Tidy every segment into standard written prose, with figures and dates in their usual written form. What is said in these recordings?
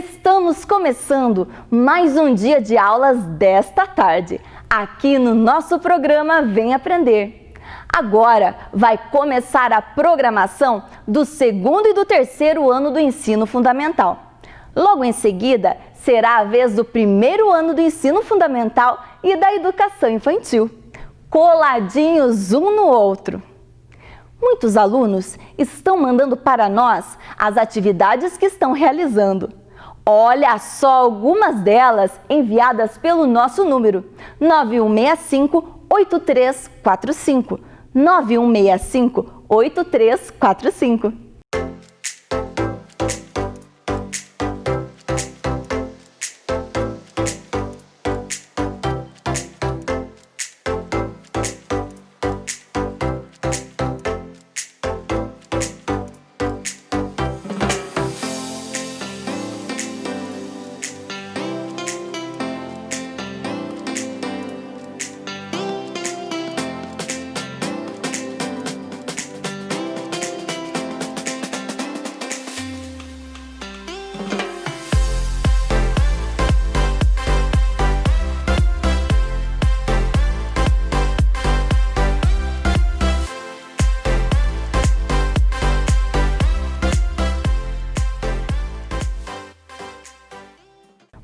Estamos começando mais um dia de aulas desta tarde, aqui no nosso programa Vem Aprender. Agora vai começar a programação do segundo e do terceiro ano do ensino fundamental. Logo em seguida, será a vez do primeiro ano do ensino fundamental e da educação infantil, coladinhos um no outro. Muitos alunos estão mandando para nós as atividades que estão realizando. Olha só algumas delas enviadas pelo nosso número 9165-8345. 9165-8345.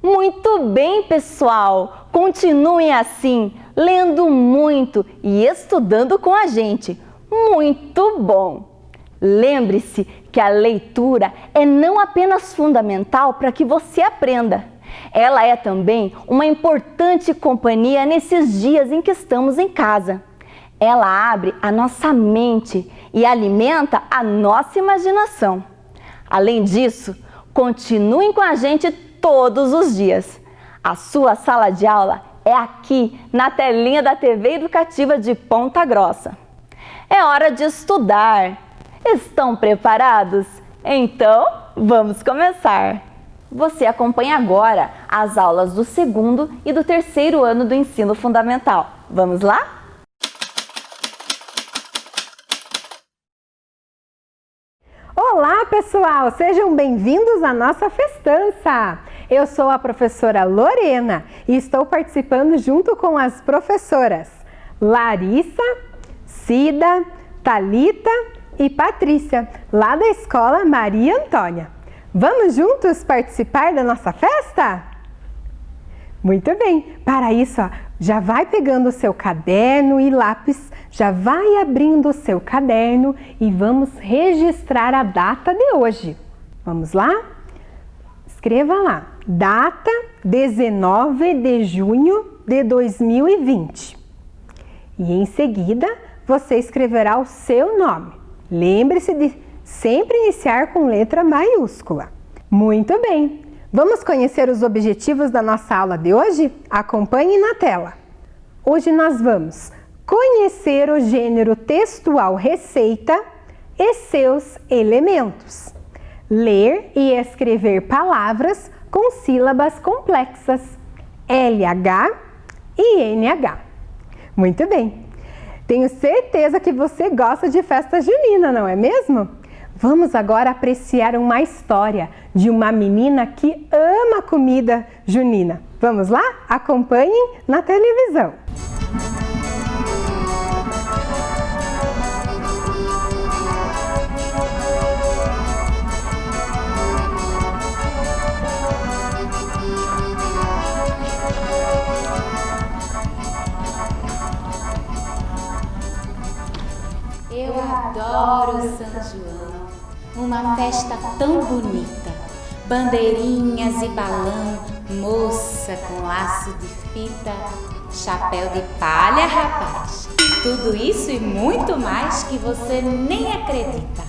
Muito bem, pessoal! Continuem assim, lendo muito e estudando com a gente. Muito bom! Lembre-se que a leitura é não apenas fundamental para que você aprenda. Ela é também uma importante companhia nesses dias em que estamos em casa. Ela abre a nossa mente e alimenta a nossa imaginação. Além disso, continuem com a gente todos os dias. A sua sala de aula é aqui na telinha da TV Educativa de Ponta Grossa. É hora de estudar. Estão preparados? Então, vamos começar! Você acompanha agora as aulas do segundo e do terceiro ano do ensino fundamental. Vamos lá? Olá, pessoal! Sejam bem-vindos à nossa festança! Eu sou a professora Lorena e estou participando junto com as professoras Larissa, Cida, Thalita e Patrícia, lá da Escola Maria Antônia. Vamos juntos participar da nossa festa? Muito bem! Para isso, já vai pegando o seu caderno e lápis, já vai abrindo o seu caderno e vamos registrar a data de hoje. Vamos lá? Escreva lá, data 19 de junho de 2020. E em seguida, você escreverá o seu nome. Lembre-se de sempre iniciar com letra maiúscula. Muito bem! Vamos conhecer os objetivos da nossa aula de hoje? Acompanhe na tela. Hoje nós vamos conhecer o gênero textual receita e seus elementos. Ler e escrever palavras com sílabas complexas, LH e NH. Muito bem! Tenho certeza que você gosta de festa junina, não é mesmo? Vamos agora apreciar uma história de uma menina que ama comida junina. Vamos lá? Acompanhem na televisão. Eu adoro São João, uma festa tão bonita. Bandeirinhas e balão, moça com laço de fita, chapéu de palha, rapaz. Tudo isso e muito mais que você nem acredita.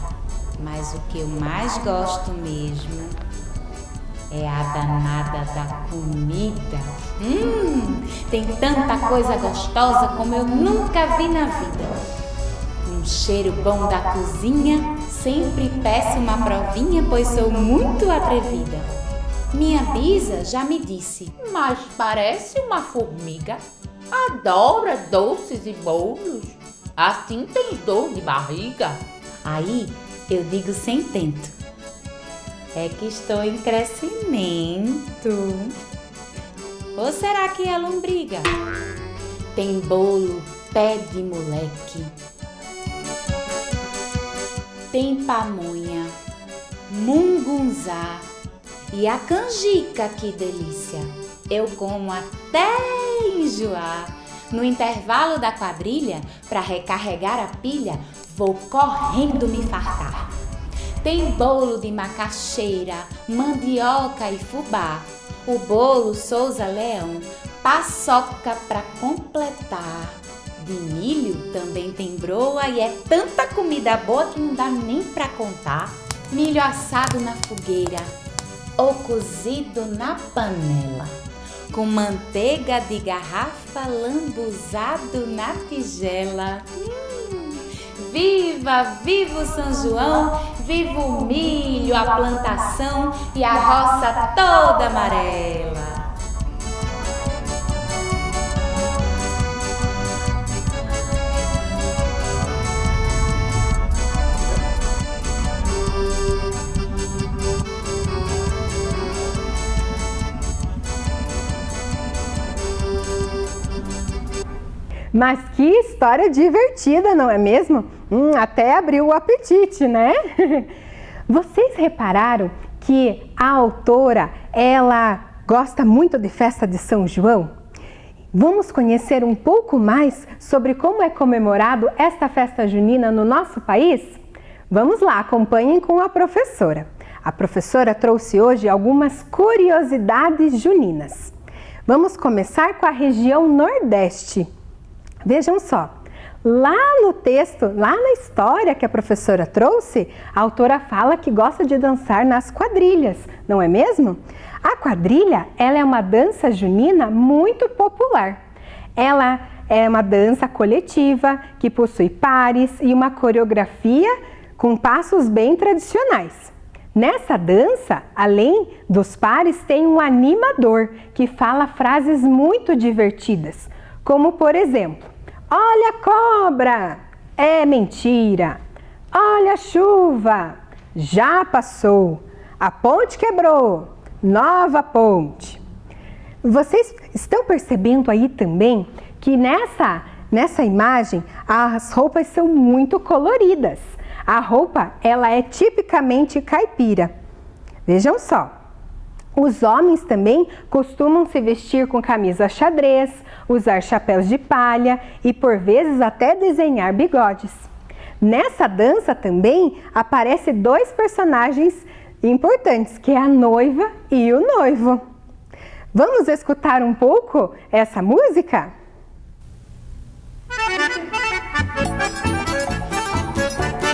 Mas o que eu mais gosto mesmo é a danada da comida. Tem tanta coisa gostosa como eu nunca vi na vida. Um cheiro bom da cozinha, sempre peço uma provinha, pois sou muito atrevida. Minha bisa já me disse, mas parece uma formiga. Adora doces e bolos. Assim tem dor de barriga. Aí eu digo sem tento, É que estou em crescimento. Ou será que é lombriga? Tem bolo, pé de moleque. Tem pamonha, mungunzá e a canjica, que delícia! Eu como até enjoar. No intervalo da quadrilha, para recarregar a pilha, vou correndo me fartar. Tem bolo de macaxeira, mandioca e fubá. O bolo Souza Leão, paçoca pra completar. De milho também tem broa e é tanta comida boa que não dá nem pra contar. Milho assado na fogueira ou cozido na panela, com manteiga de garrafa lambuzado na tigela. Viva, viva o São João, viva o milho, a plantação e a roça toda amarela. Mas que história divertida, não é mesmo? Até abriu o apetite, né? Vocês repararam que a autora, ela gosta muito de festa de São João? Vamos conhecer um pouco mais sobre como é comemorado esta festa junina no nosso país? Vamos lá, acompanhem com a professora. A professora trouxe hoje algumas curiosidades juninas. Vamos começar com a região Nordeste. Vejam só, lá no texto, lá na história que a professora trouxe, a autora fala que gosta de dançar nas quadrilhas, não é mesmo? A quadrilha, ela é uma dança junina muito popular. Ela é uma dança coletiva que possui pares e uma coreografia com passos bem tradicionais. Nessa dança, além dos pares, tem um animador que fala frases muito divertidas, como por exemplo: olha a cobra, é mentira. Olha a chuva, já passou. A ponte quebrou, nova ponte. Vocês estão percebendo aí também que nessa imagem as roupas são muito coloridas. A roupa, ela é tipicamente caipira. Vejam só. Os homens também costumam se vestir com camisa xadrez, usar chapéus de palha e por vezes até desenhar bigodes. Nessa dança também aparecem dois personagens importantes, que é a noiva e o noivo. Vamos escutar um pouco essa música?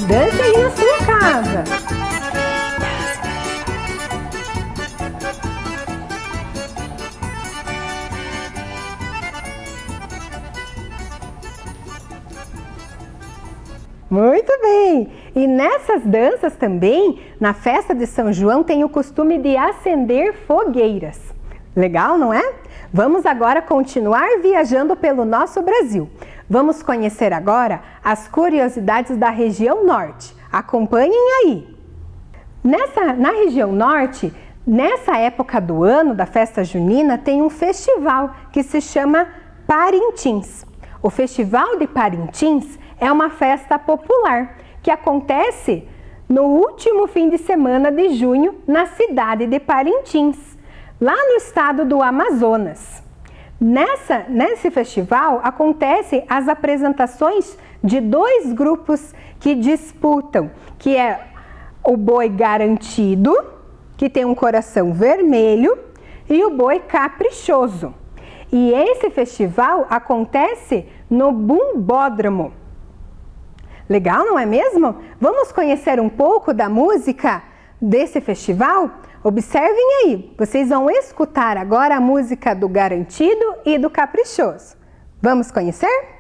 Dance aí na sua casa! Muito bem! E nessas danças também, na festa de São João, tem o costume de acender fogueiras. Legal, não é? Vamos agora continuar viajando pelo nosso Brasil. Vamos conhecer agora as curiosidades da região norte. Acompanhem aí! Na região norte, nessa época do ano da festa junina, tem um festival que se chama Parintins. O Festival de Parintins é uma festa popular que acontece no último fim de semana de junho na cidade de Parintins, lá no estado do Amazonas. Nesse festival acontecem as apresentações de dois grupos que disputam, que é o boi garantido, que tem um coração vermelho, e o boi caprichoso. E esse festival acontece no Bumbódromo. Legal, não é mesmo? Vamos conhecer um pouco da música desse festival? Observem aí, vocês vão escutar agora a música do Garantido e do Caprichoso. Vamos conhecer?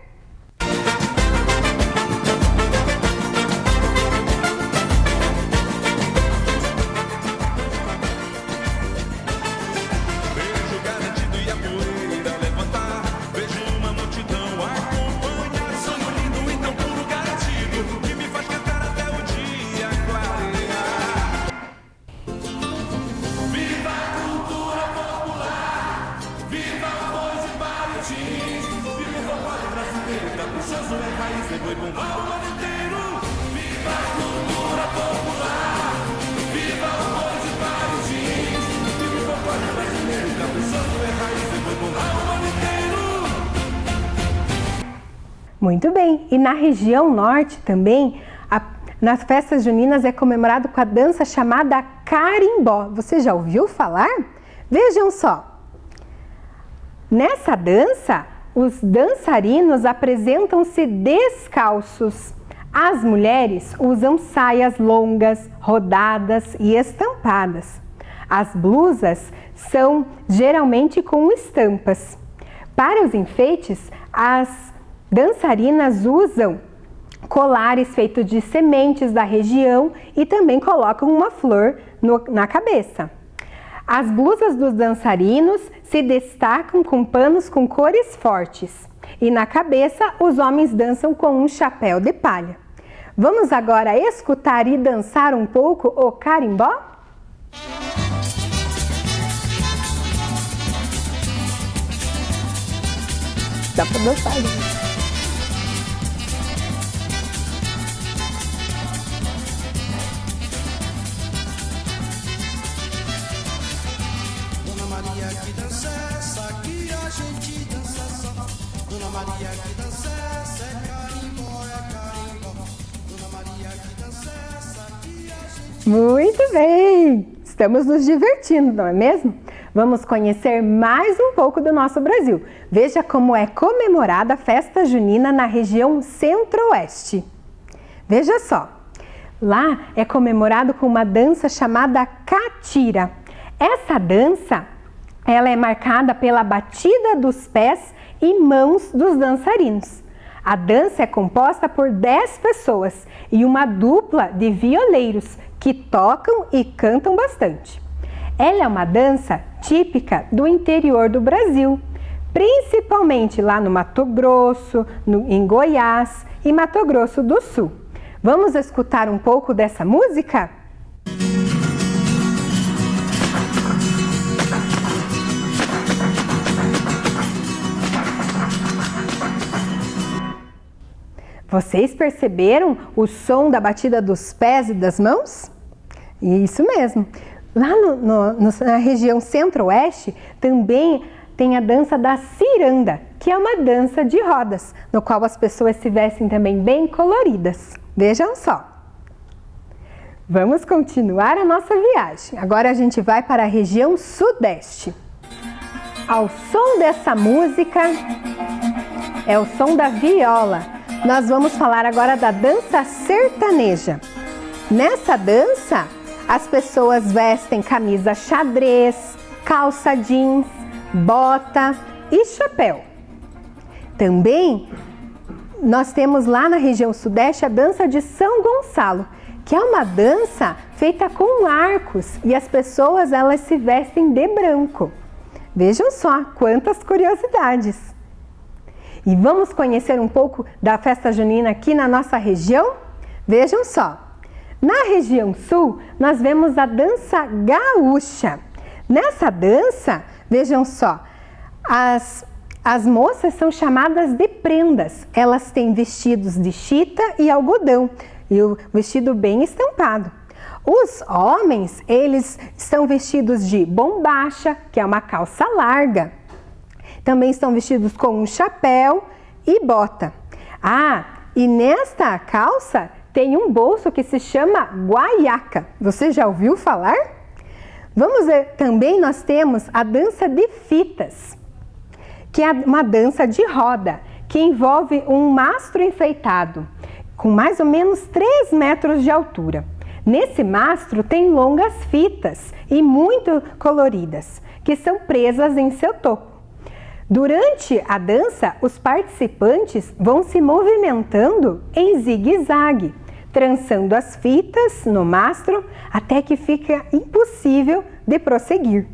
Muito bem, e na região norte também, nas festas juninas é comemorado com a dança chamada carimbó. Você já ouviu falar? Vejam só. Nessa dança, os dançarinos apresentam-se descalços. As mulheres usam saias longas, rodadas e estampadas. As blusas são geralmente com estampas. Para os enfeites, as dançarinas usam colares feitos de sementes da região e também colocam uma flor na cabeça. As blusas dos dançarinos se destacam com panos com cores fortes e na cabeça os homens dançam com um chapéu de palha. Vamos agora escutar e dançar um pouco o carimbó? Dá para dançar, gente. Muito bem! Estamos nos divertindo, não é mesmo? Vamos conhecer mais um pouco do nosso Brasil. Veja como é comemorada a festa junina na região centro-oeste. Veja só, lá é comemorado com uma dança chamada catira. Essa dança, ela é marcada pela batida dos pés e mãos dos dançarinos. A dança é composta por 10 pessoas e uma dupla de violeiros que tocam e cantam bastante. Ela é uma dança típica do interior do Brasil, principalmente lá no Mato Grosso, em Goiás e Mato Grosso do Sul. Vamos escutar um pouco dessa música? Vocês perceberam o som da batida dos pés e das mãos? Isso mesmo. Lá na região centro-oeste também tem a dança da ciranda, que é uma dança de rodas, no qual as pessoas se vestem também bem coloridas. Vejam só. Vamos continuar a nossa viagem. Agora a gente vai para a região sudeste. Ao som dessa música, é o som da viola. Nós vamos falar agora da dança sertaneja. Nessa dança, as pessoas vestem camisa xadrez, calça jeans, bota e chapéu. Também nós temos lá na região sudeste a dança de São Gonçalo, que é uma dança feita com arcos e as pessoas elas se vestem de branco. Vejam só quantas curiosidades! E vamos conhecer um pouco da festa junina aqui na nossa região? Vejam só! Na região sul, nós vemos a dança gaúcha. Nessa dança, vejam só, as moças são chamadas de prendas. Elas têm vestidos de chita e algodão e o vestido bem estampado. Os homens, eles estão vestidos de bombacha, que é uma calça larga. Também estão vestidos com um chapéu e bota. E nesta calça tem um bolso que se chama guaiaca. Você já ouviu falar? Vamos ver, também nós temos a dança de fitas, que é uma dança de roda, que envolve um mastro enfeitado, com mais ou menos 3 metros de altura. Nesse mastro tem longas fitas e muito coloridas, que são presas em seu topo. Durante a dança, os participantes vão se movimentando em zigue-zague, trançando as fitas no mastro até que fica impossível de prosseguir.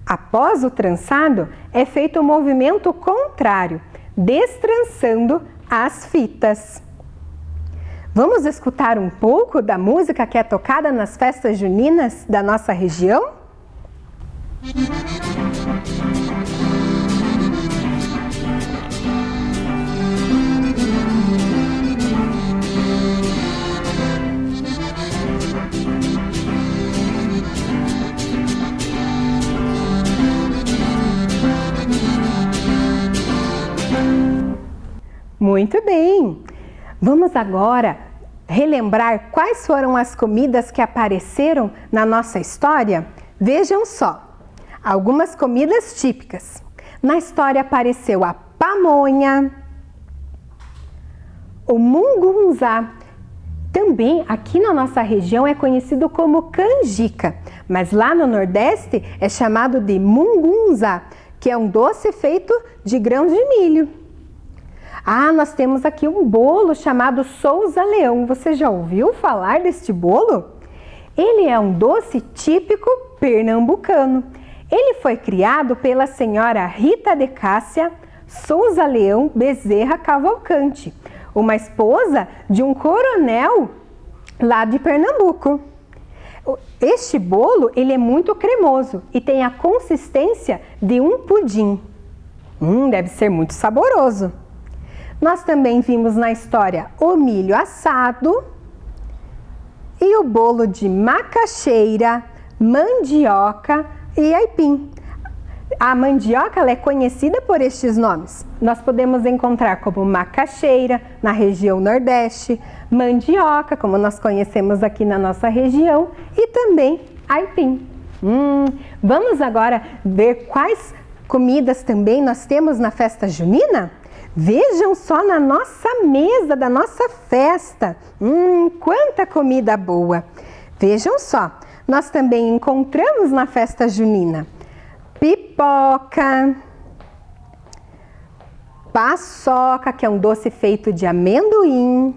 Após o trançado, é feito o movimento contrário, destrançando as fitas. Vamos escutar um pouco da música que é tocada nas festas juninas da nossa região? Muito bem! Vamos agora relembrar quais foram as comidas que apareceram na nossa história? Vejam só, algumas comidas típicas. Na história apareceu a pamonha, o mungunzá. Também aqui na nossa região é conhecido como canjica, mas lá no Nordeste é chamado de mungunzá, que é um doce feito de grãos de milho. Ah, nós temos aqui um bolo chamado Souza Leão. Você já ouviu falar deste bolo? Ele é um doce típico pernambucano. Ele foi criado pela senhora Rita de Cássia Souza Leão Bezerra Cavalcante, uma esposa de um coronel lá de Pernambuco. Este bolo, ele é muito cremoso e tem a consistência de um pudim. Deve ser muito saboroso. Nós também vimos na história o milho assado e o bolo de macaxeira, mandioca e aipim. A mandioca ela é conhecida por estes nomes. Nós podemos encontrar como macaxeira na região Nordeste, mandioca, como nós conhecemos aqui na nossa região, e também aipim. Vamos agora ver quais comidas também nós temos na festa junina? Vejam só na nossa mesa da nossa festa. Quanta comida boa! Vejam só, nós também encontramos na festa junina pipoca, paçoca, que é um doce feito de amendoim.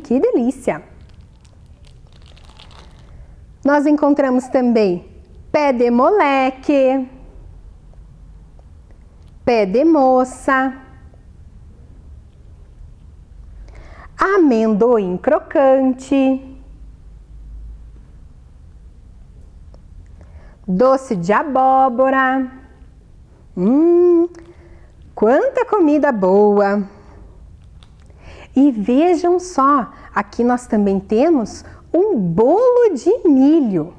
Que delícia! Nós encontramos também pé de moleque, pé de moça, amendoim crocante, doce de abóbora. Quanta comida boa! E vejam só, aqui nós também temos um bolo de milho.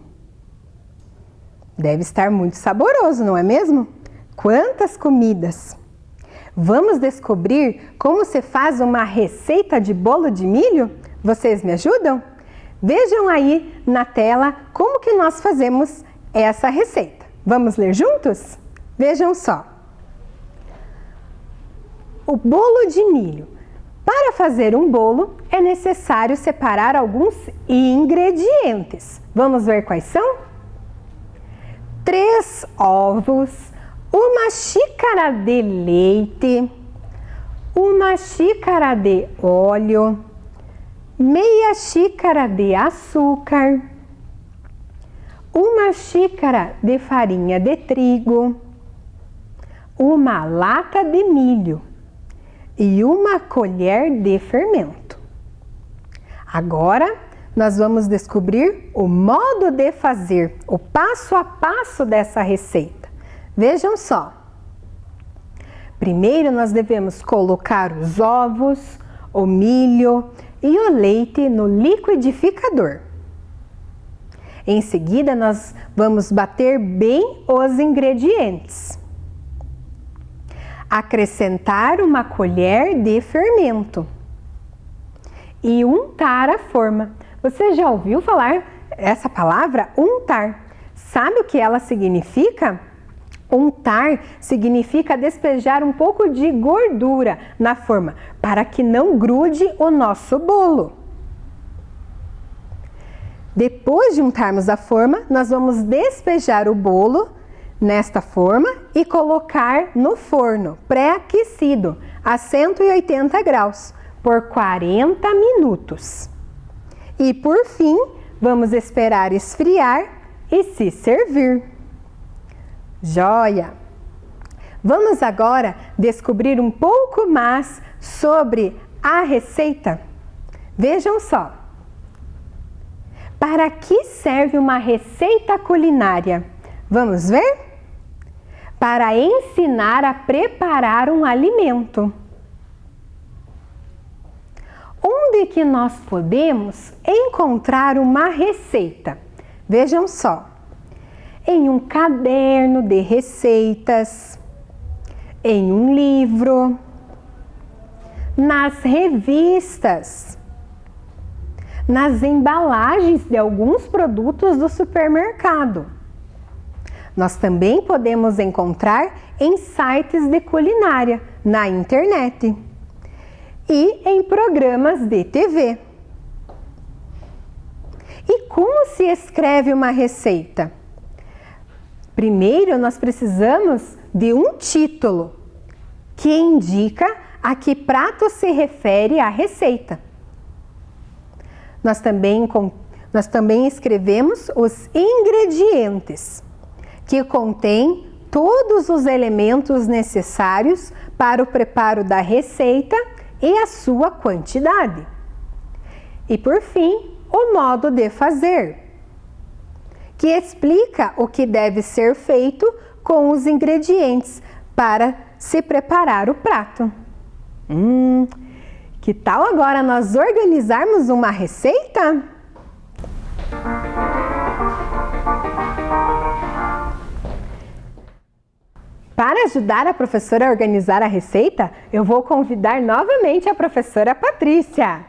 Deve estar muito saboroso, não é mesmo? Quantas comidas! Vamos descobrir como se faz uma receita de bolo de milho? Vocês me ajudam? Vejam aí na tela como que nós fazemos essa receita. Vamos ler juntos? Vejam só. O bolo de milho. Para fazer um bolo, é necessário separar alguns ingredientes. Vamos ver quais são? 3 ovos, 1 xícara de leite, 1 xícara de óleo, meia xícara de açúcar, 1 xícara de farinha de trigo, 1 lata de milho e 1 colher de fermento. Agora, nós vamos descobrir o modo de fazer, o passo a passo dessa receita. Vejam só. Primeiro, nós devemos colocar os ovos, o milho e o leite no liquidificador. Em seguida, nós vamos bater bem os ingredientes. Acrescentar 1 colher de fermento e untar a forma. Você já ouviu falar essa palavra untar? Sabe o que ela significa? Untar significa despejar um pouco de gordura na forma, para que não grude o nosso bolo. Depois de untarmos a forma, nós vamos despejar o bolo nesta forma e colocar no forno pré-aquecido a 180 graus por 40 minutos. E por fim, vamos esperar esfriar e se servir. Joia! Vamos agora descobrir um pouco mais sobre a receita. Vejam só. Para que serve uma receita culinária? Vamos ver? Para ensinar a preparar um alimento. Onde que nós podemos encontrar uma receita? Vejam só. Em um caderno de receitas, em um livro, nas revistas, nas embalagens de alguns produtos do supermercado. Nós também podemos encontrar em sites de culinária, na internet e em programas de TV. E como se escreve uma receita? Primeiro, nós precisamos de um título que indica a que prato se refere a receita. Nós também escrevemos os ingredientes, que contém todos os elementos necessários para o preparo da receita e a sua quantidade. E por fim, o modo de fazer, que explica o que deve ser feito com os ingredientes para se preparar o prato. Que tal agora nós organizarmos uma receita? Para ajudar a professora a organizar a receita, eu vou convidar novamente a professora Patrícia.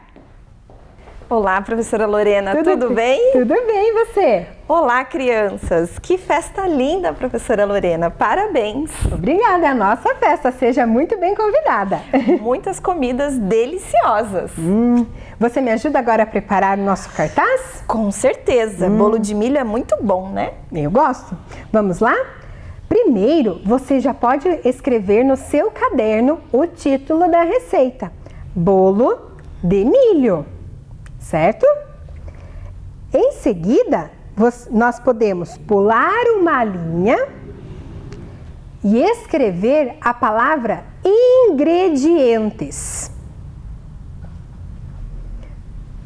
Olá, professora Lorena, tudo bem? Tudo bem, e você? Olá, crianças! Que festa linda, professora Lorena! Parabéns! Obrigada, é a nossa festa, seja muito bem convidada. Muitas comidas deliciosas. Você me ajuda agora a preparar o nosso cartaz? Com certeza, bolo de milho é muito bom, né? Eu gosto. Vamos lá? Primeiro, você já pode escrever no seu caderno o título da receita: bolo de milho. Certo? Em seguida, nós podemos pular uma linha e escrever a palavra ingredientes.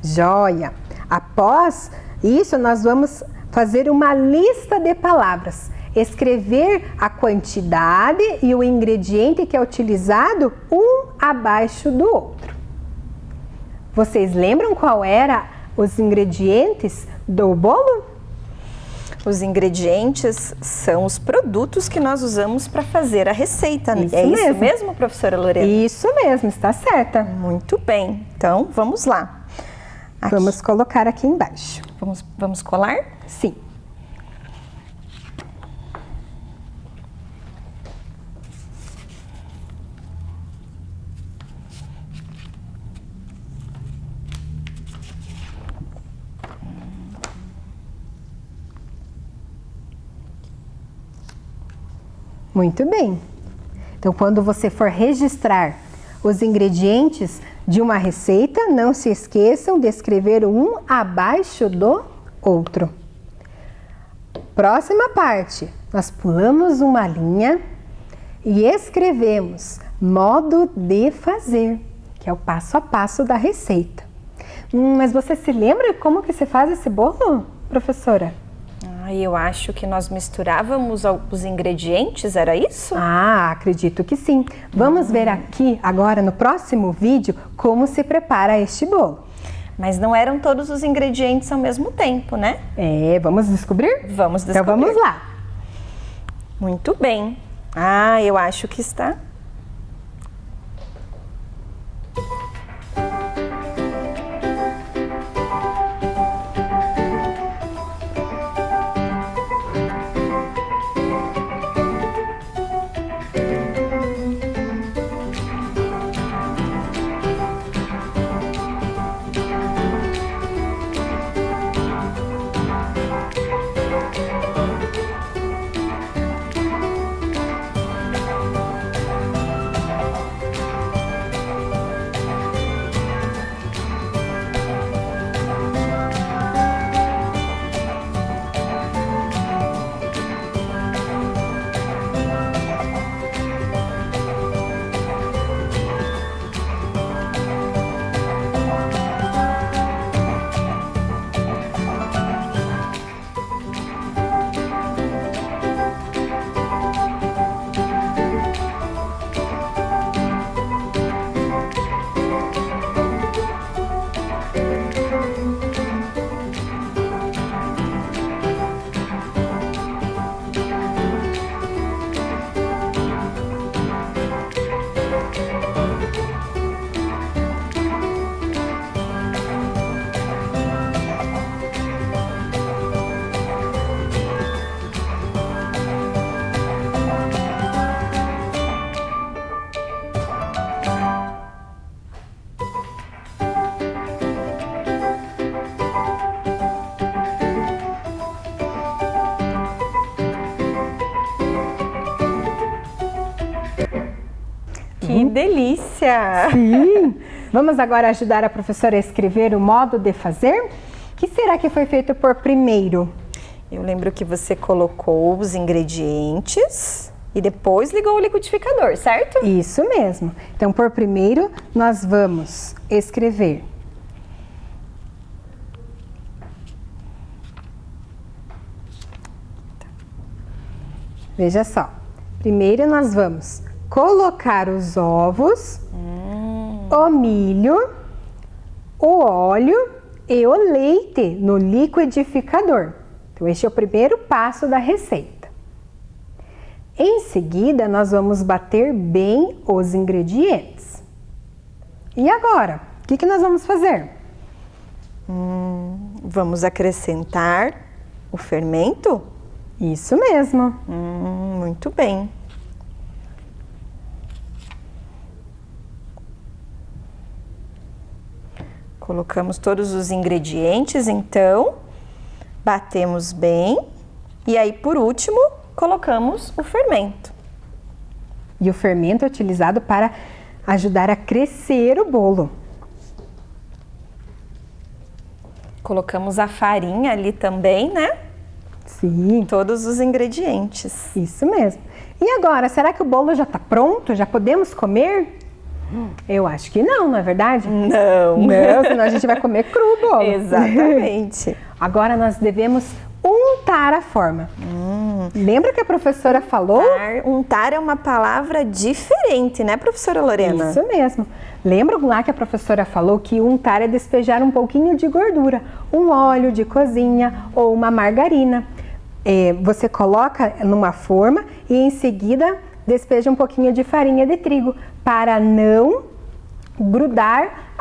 Joia! Após isso, nós vamos fazer uma lista de palavras. Escrever a quantidade e o ingrediente que é utilizado um abaixo do outro. Vocês lembram qual era os ingredientes do bolo? Os ingredientes são os produtos que nós usamos para fazer a receita. Isso isso mesmo, professora Lorena? Isso mesmo, está certa. Muito bem. Então, vamos lá. Aqui. Vamos colocar aqui embaixo. Vamos colar? Sim. Muito bem. Então, quando você for registrar os ingredientes de uma receita, não se esqueçam de escrever um abaixo do outro. Próxima parte, nós pulamos uma linha e escrevemos modo de fazer, que é o passo a passo da receita. Mas você se lembra como que se faz esse bolo, professora? Eu acho que nós misturávamos os ingredientes, era isso? Acredito que sim. Vamos ver aqui agora no próximo vídeo como se prepara este bolo. Mas não eram todos os ingredientes ao mesmo tempo, né? Vamos descobrir? Vamos descobrir. Então vamos lá. Muito bem. Eu acho que está. delícia! Sim! Vamos agora ajudar a professora a escrever o modo de fazer? O que será que foi feito por primeiro? Eu lembro que você colocou os ingredientes e depois ligou o liquidificador, certo? Isso mesmo. Então, por primeiro, nós vamos escrever. Veja só. Primeiro, nós vamos colocar os ovos, o milho, o óleo e o leite no liquidificador. Então, este é o primeiro passo da receita. Em seguida, nós vamos bater bem os ingredientes. E agora, o que nós vamos fazer? Vamos acrescentar o fermento? Isso mesmo. Muito bem. Colocamos todos os ingredientes, então, batemos bem e aí, por último, colocamos o fermento. E o fermento é utilizado para ajudar a crescer o bolo. Colocamos a farinha ali também, né? Sim, Todos os ingredientes. isso mesmo. E agora, será que o bolo já está pronto? Já podemos comer? Eu acho que não é verdade? Não. Não, senão a gente vai comer cru o bolo. Exatamente. Agora nós devemos untar a forma. Lembra que a professora falou? Untar é uma palavra diferente, né, professora Lorena? Isso mesmo. Lembra lá que a professora falou que untar é despejar um pouquinho de gordura, um óleo de cozinha ou uma margarina. Você coloca numa forma e em seguida despeja um pouquinho de farinha de trigo para não grudar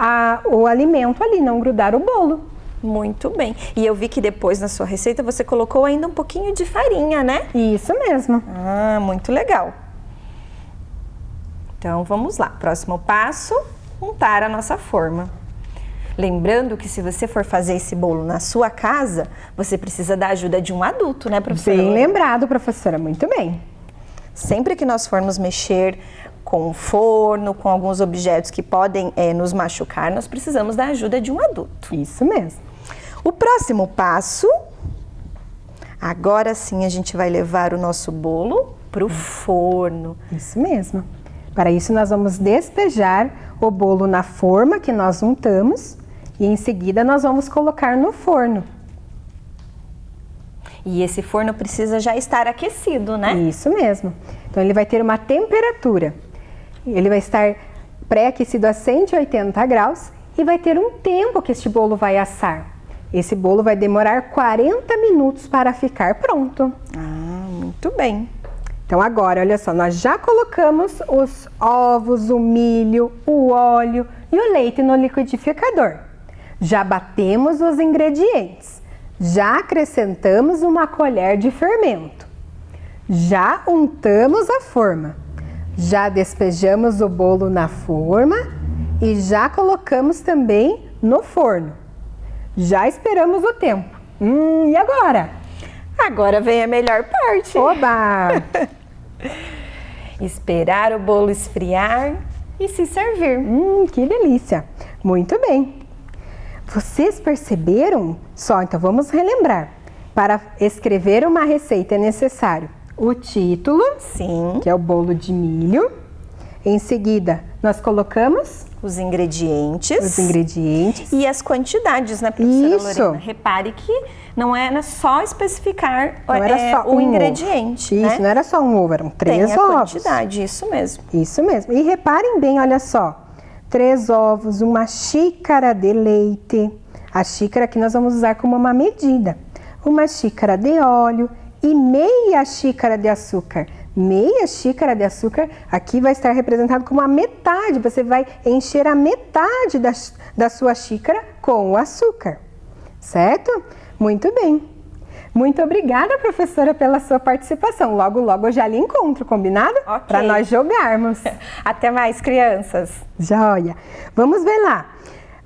o alimento ali, não grudar o bolo. Muito bem. E eu vi que depois na sua receita você colocou ainda um pouquinho de farinha, né? Isso mesmo. Ah, muito legal. Então vamos lá. Próximo passo, untar a nossa forma. Lembrando que se você for fazer esse bolo na sua casa, você precisa da ajuda de um adulto, né, professora? Bem lembrado, professora. Muito bem. Sempre que nós formos mexer com o forno, com alguns objetos que podem nos machucar, nós precisamos da ajuda de um adulto. Isso mesmo. O próximo passo, agora sim a gente vai levar o nosso bolo para o forno. Isso mesmo. Para isso nós vamos despejar o bolo na forma que nós untamos e em seguida nós vamos colocar no forno. E esse forno precisa já estar aquecido, né? Isso mesmo. Então ele vai ter uma temperatura. Ele vai estar pré-aquecido a 180 graus e vai ter um tempo que este bolo vai assar. Esse bolo vai demorar 40 minutos para ficar pronto. Ah, muito bem. Então agora, olha só, nós já colocamos os ovos, o milho, o óleo e o leite no liquidificador. Já batemos os ingredientes. Já acrescentamos uma colher de fermento. Já untamos a forma. Já despejamos o bolo na forma e já colocamos também no forno. Já esperamos o tempo. E agora? Agora vem a melhor parte. Oba! Esperar o bolo esfriar e se servir. Que delícia! Muito bem. Vocês perceberam? Só, então vamos relembrar. Para escrever uma receita é necessário o título, Sim. que é o bolo de milho. Em seguida, nós colocamos Os ingredientes. E as quantidades, né, professora Isso. Lorena? Repare que não é só especificar Não era só o um ingrediente, ovo. Isso, né? não era só um ovo, eram 3 Tem a ovos. quantidade, isso mesmo. Isso mesmo. E reparem bem, olha só. 3 ovos, uma xícara de leite. A xícara que nós vamos usar como uma medida. Uma xícara de óleo e meia xícara de açúcar. Meia xícara de açúcar, aqui vai estar representado como a metade. Você vai encher a metade da sua xícara com o açúcar. Certo? Muito bem. Muito obrigada, professora, pela sua participação. Logo, logo eu já lhe encontro, combinado? Ok. Para nós jogarmos. Até mais, crianças. Joia! Vamos ver lá.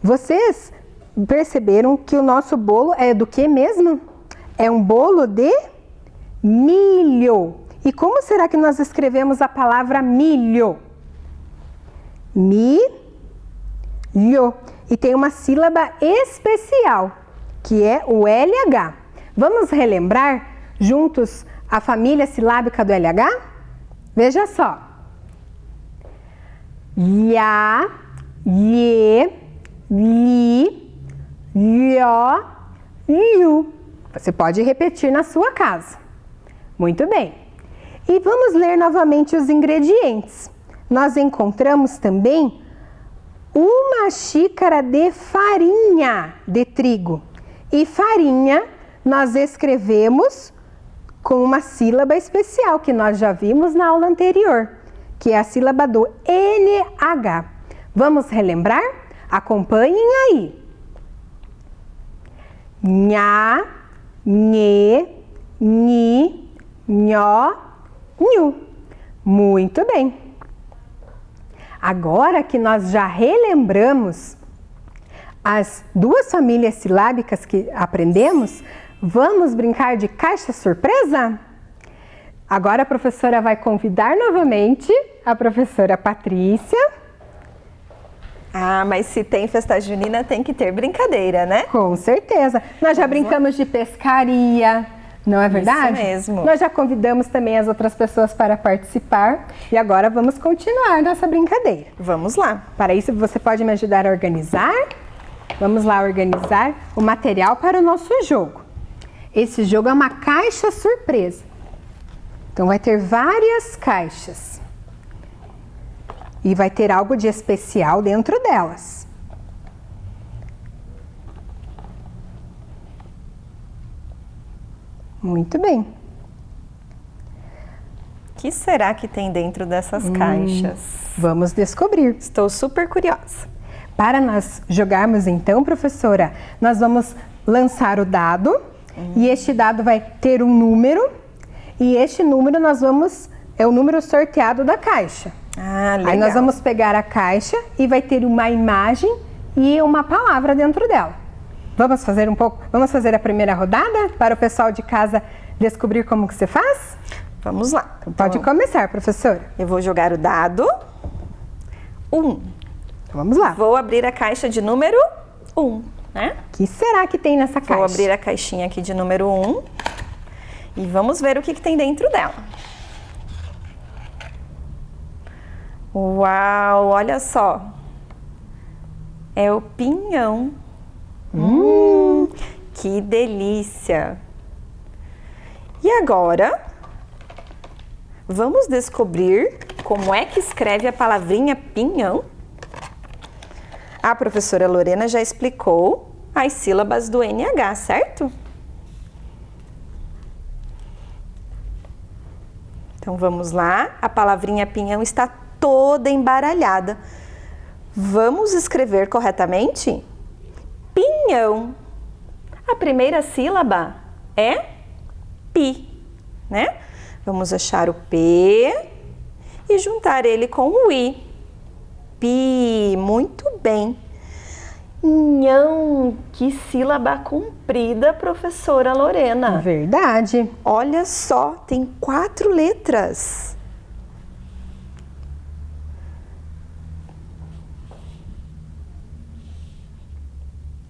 Vocês perceberam que o nosso bolo é do que mesmo? É um bolo de milho. E como será que nós escrevemos a palavra milho? milho. E tem uma sílaba especial, que é o LH. Vamos relembrar juntos a família silábica do LH? Veja só. Ya, ye, li, lho, liu. Você pode repetir na sua casa. Muito bem. E vamos ler novamente os ingredientes. Nós encontramos também uma xícara de farinha de trigo. E farinha nós escrevemos com uma sílaba especial que nós já vimos na aula anterior, que é a sílaba do NH. Vamos relembrar? Acompanhem aí. Nha, nhe, ni, nhó, nhu. Muito bem. Agora que nós já relembramos as duas famílias silábicas que aprendemos, vamos brincar de caixa surpresa? Agora a professora vai convidar novamente a professora Patrícia. Ah, mas se tem festa junina tem que ter brincadeira, né? Com certeza. Nós já brincamos de pescaria, não é verdade? Isso mesmo. Nós já convidamos também as outras pessoas para participar e agora vamos continuar nossa brincadeira. Vamos lá. Para isso você pode me ajudar a organizar? Vamos lá organizar o material para o nosso jogo. Esse jogo é uma caixa surpresa. Então vai ter várias caixas. E vai ter algo de especial dentro delas. Muito bem. O que será que tem dentro dessas caixas? Vamos descobrir. Estou super curiosa. Para nós jogarmos então, professora, nós vamos lançar o dado e este dado vai ter um número e este número é o número sorteado da caixa. Ah, legal. Aí nós vamos pegar a caixa e vai ter uma imagem e uma palavra dentro dela. Vamos fazer a primeira rodada para o pessoal de casa descobrir como que você faz? Vamos lá. Então, pode começar, professora. Eu vou jogar o dado 1. Então, vamos lá. Vou abrir a caixa de número 1, né? O que será que tem nessa caixa? Vou abrir a caixinha aqui de número 1 e vamos ver o que tem dentro dela. Uau, olha só. É o pinhão. Que delícia! E agora, vamos descobrir como é que escreve a palavrinha pinhão? A professora Lorena já explicou as sílabas do NH, certo? Então vamos lá, a palavrinha pinhão está toda embaralhada. Vamos escrever corretamente? Pinhão. A primeira sílaba é pi, né? Vamos achar o P e juntar ele com o I. Pi, muito bem. Nhão, que sílaba comprida, professora Lorena. Verdade. Olha só, tem 4 letras.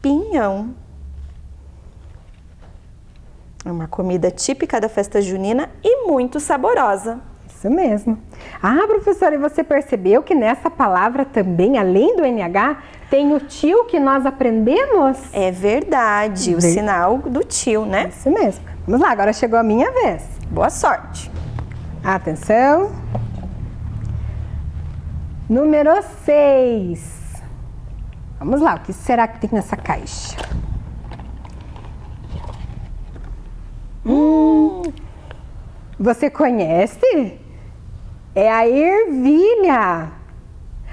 Pinhão. É uma comida típica da festa junina e muito saborosa. Isso mesmo. Ah, professora, e você percebeu que nessa palavra também, além do NH, tem o tio que nós aprendemos? É verdade, o sinal do tio, né? Isso mesmo. Vamos lá, agora chegou a minha vez. Boa sorte. Atenção. Número 6. Vamos lá, o que será que tem nessa caixa? Você conhece? É a ervilha.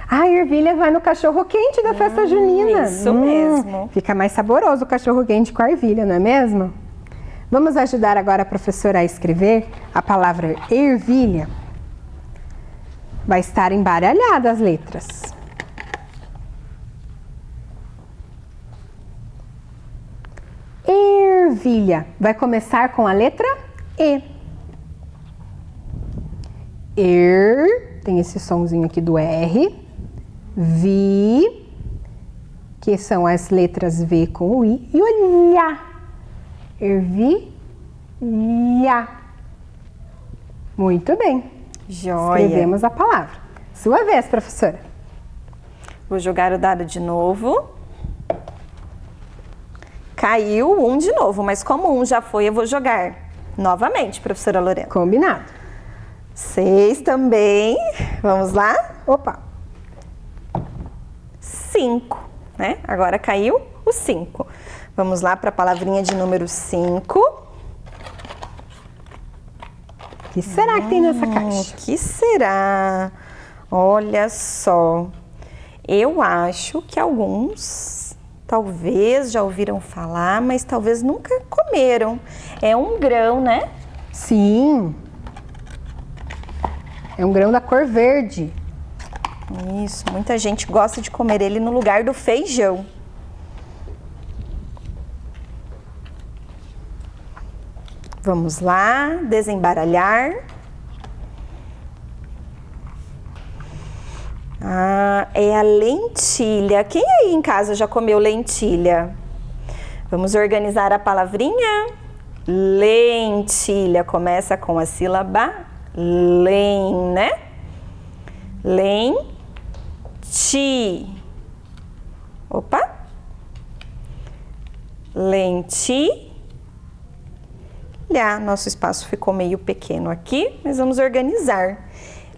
A ervilha vai no cachorro quente da festa junina. Isso mesmo. Fica mais saboroso o cachorro quente com a ervilha, não é mesmo? Vamos ajudar agora a professora a escrever a palavra ervilha. Vai estar embaralhada as letras. Ervilha. Vai começar com a letra E. Tem esse sonzinho aqui do R. vi, que são as letras V com o I, e o LHA. Ervilha. Muito bem. Joia. Escrevemos a palavra. Sua vez, professora. Vou jogar o dado de novo. Caiu um de novo, mas como um já foi, eu vou jogar novamente, professora Lorena. Combinado. 6 também. Vamos lá? Opa. 5, né? Agora caiu o 5. Vamos lá para a palavrinha de número 5. O que será que tem nessa caixa? O que será? Olha só. Eu acho que alguns talvez já ouviram falar, mas talvez nunca comeram. É um grão, né? Sim. É um grão da cor verde. Isso, muita gente gosta de comer ele no lugar do feijão. Vamos lá, desembaralhar. Ah, é a lentilha. Quem aí em casa já comeu lentilha? Vamos organizar a palavrinha. Lentilha. Começa com a sílaba len, né? Lenti. Opa. Lentilha. Nosso espaço ficou meio pequeno aqui, mas vamos organizar.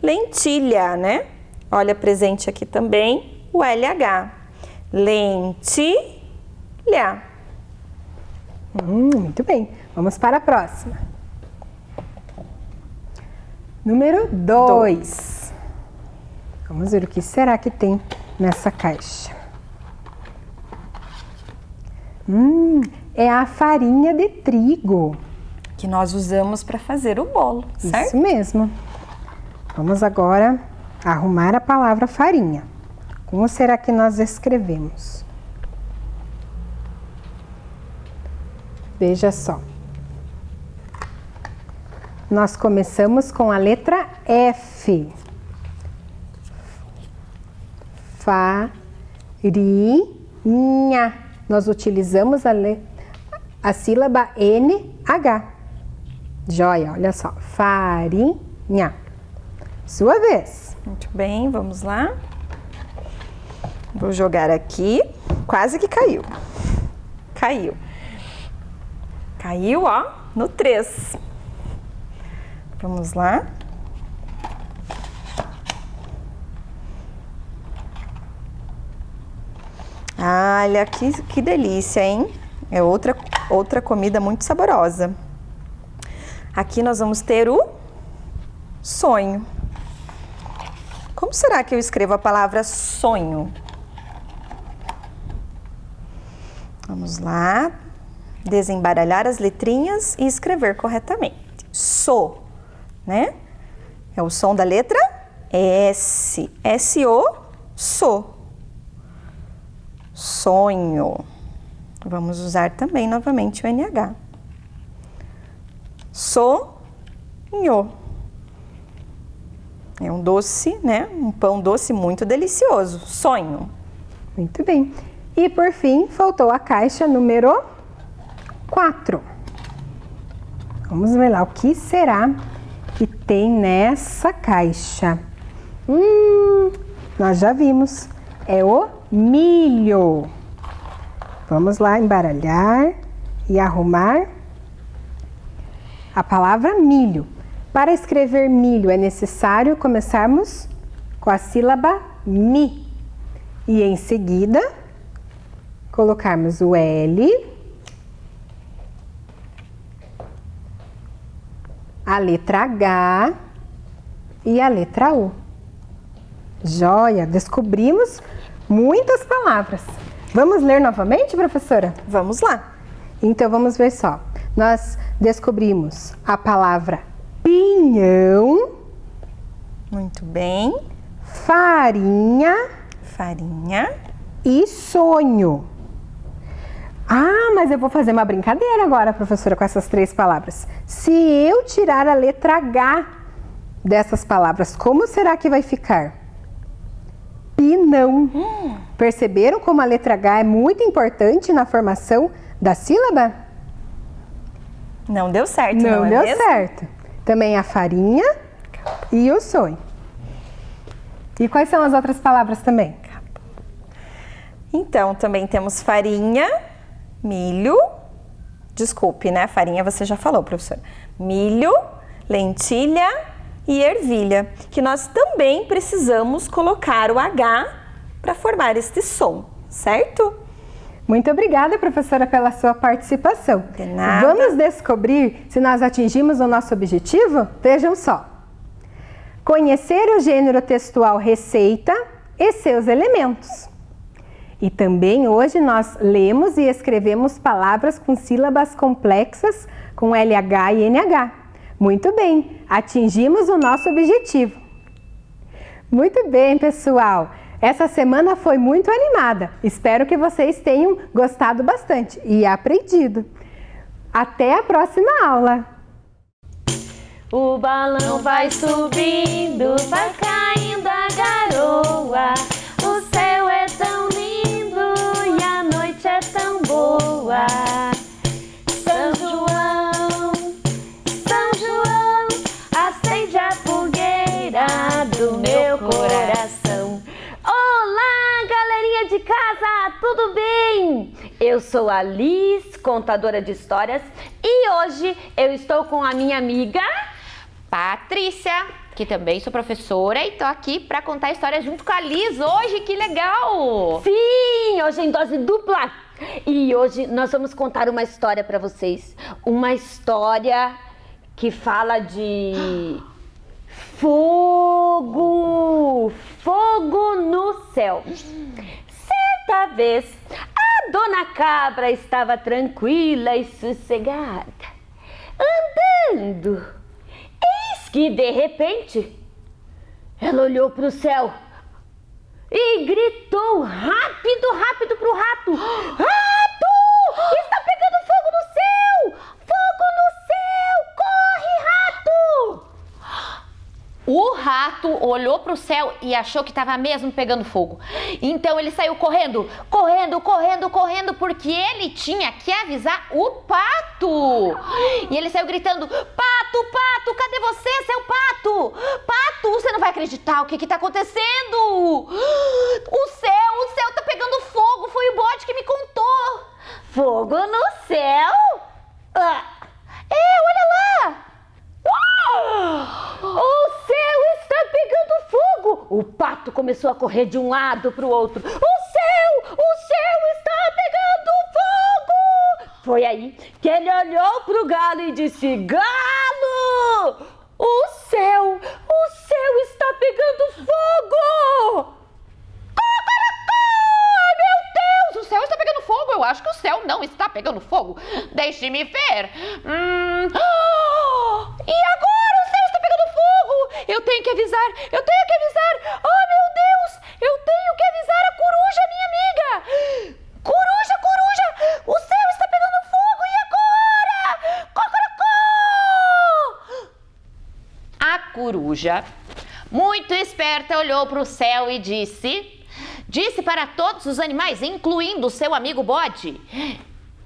Lentilha, né? Olha presente aqui também o LH. Lentilha. Muito bem. Vamos para a próxima. Número 2. Vamos ver o que será que tem nessa caixa. É a farinha de trigo. Que nós usamos para fazer o bolo, certo? Isso mesmo. Vamos agora arrumar a palavra farinha. Como será que nós escrevemos? Veja só. Nós começamos com a letra F. Farinha. Nós utilizamos a sílaba NH. Joia, olha só. Farinha. Sua vez. Muito bem, vamos lá. Vou jogar aqui. Quase que caiu. Caiu. Caiu, ó, no 3. Vamos lá. Olha, que delícia, hein? É outra comida muito saborosa. Aqui nós vamos ter o sonho. Como será que eu escrevo a palavra sonho? Vamos lá. Desembaralhar as letrinhas e escrever corretamente. So, né? É o som da letra S. S-O, so. Sonho. Vamos usar também novamente o NH. Sonho. É um doce, né? Um pão doce muito delicioso. Sonho. Muito bem. E por fim, faltou a caixa número 4. Vamos ver lá o que será que tem nessa caixa. Nós já vimos. É o milho. Vamos lá embaralhar e arrumar a palavra milho. Para escrever milho é necessário começarmos com a sílaba mi e em seguida colocarmos o L, a letra H e a letra U. Joia, descobrimos muitas palavras. Vamos ler novamente, professora? Vamos lá. Então vamos ver só. Nós descobrimos a palavra pinhão. Muito bem. Farinha. Farinha. E sonho. Ah, mas eu vou fazer uma brincadeira agora, professora, com essas 3 palavras. Se eu tirar a letra H dessas palavras, como será que vai ficar? Pinão. Perceberam como a letra H é muito importante na formação da sílaba? Não deu certo, Não é deu mesmo? certo. Também a farinha e o sonho. E quais são as outras palavras também? Então, também temos farinha, milho. Desculpe, né? Farinha você já falou, professora. Milho, lentilha e ervilha. Que nós também precisamos colocar o H para formar este som, certo? Muito obrigada, professora, pela sua participação. De nada. Vamos descobrir se nós atingimos o nosso objetivo? Vejam só. Conhecer o gênero textual receita e seus elementos. E também hoje nós lemos e escrevemos palavras com sílabas complexas com LH e NH. Muito bem, atingimos o nosso objetivo. Muito bem, pessoal. Essa semana foi muito animada. Espero que vocês tenham gostado bastante e aprendido. Até a próxima aula! O balão vai subindo, vai caindo a garoa. O céu é tão lindo e a noite é tão boa. São João, acende a fogueira do meu coração. Olá, galerinha de casa, tudo bem? Eu sou a Liz, contadora de histórias, e hoje eu estou com a minha amiga Patrícia, que também sou professora e tô aqui para contar história junto com a Liz hoje, que legal! Sim, hoje em dose dupla. E hoje nós vamos contar uma história para vocês. Uma história que fala de fogo. Fogo no céu. Certa vez, a dona Cabra estava tranquila e sossegada, andando. Eis que, de repente, ela olhou para o céu e gritou rápido pro rato. Rato! Está pegando fogo no céu! Fogo no céu! Corre, rato! O rato olhou pro céu e achou que estava mesmo pegando fogo. Então ele saiu correndo, porque ele tinha que avisar o pato. E ele saiu gritando: pato, pato, cadê você, seu pato? Pato, você não vai acreditar o que está acontecendo. O céu tá pegando fogo, foi o bode que me contou. Fogo no céu? Olha lá. O céu está pegando fogo! O pato começou a correr de um lado para o outro. O céu está pegando fogo! Foi aí que ele olhou para o galo e disse: Galo! O céu está pegando fogo! Meu Deus, o céu está pegando fogo. Eu acho que o céu não está pegando fogo. Deixe-me ver. E agora o céu está pegando fogo. Eu tenho que avisar. Oh, meu Deus, eu tenho que avisar a coruja, minha amiga. Coruja, o céu está pegando fogo. E agora? Cocorocó! A coruja, muito esperta, olhou para o céu e disse para todos os animais, incluindo o seu amigo bode: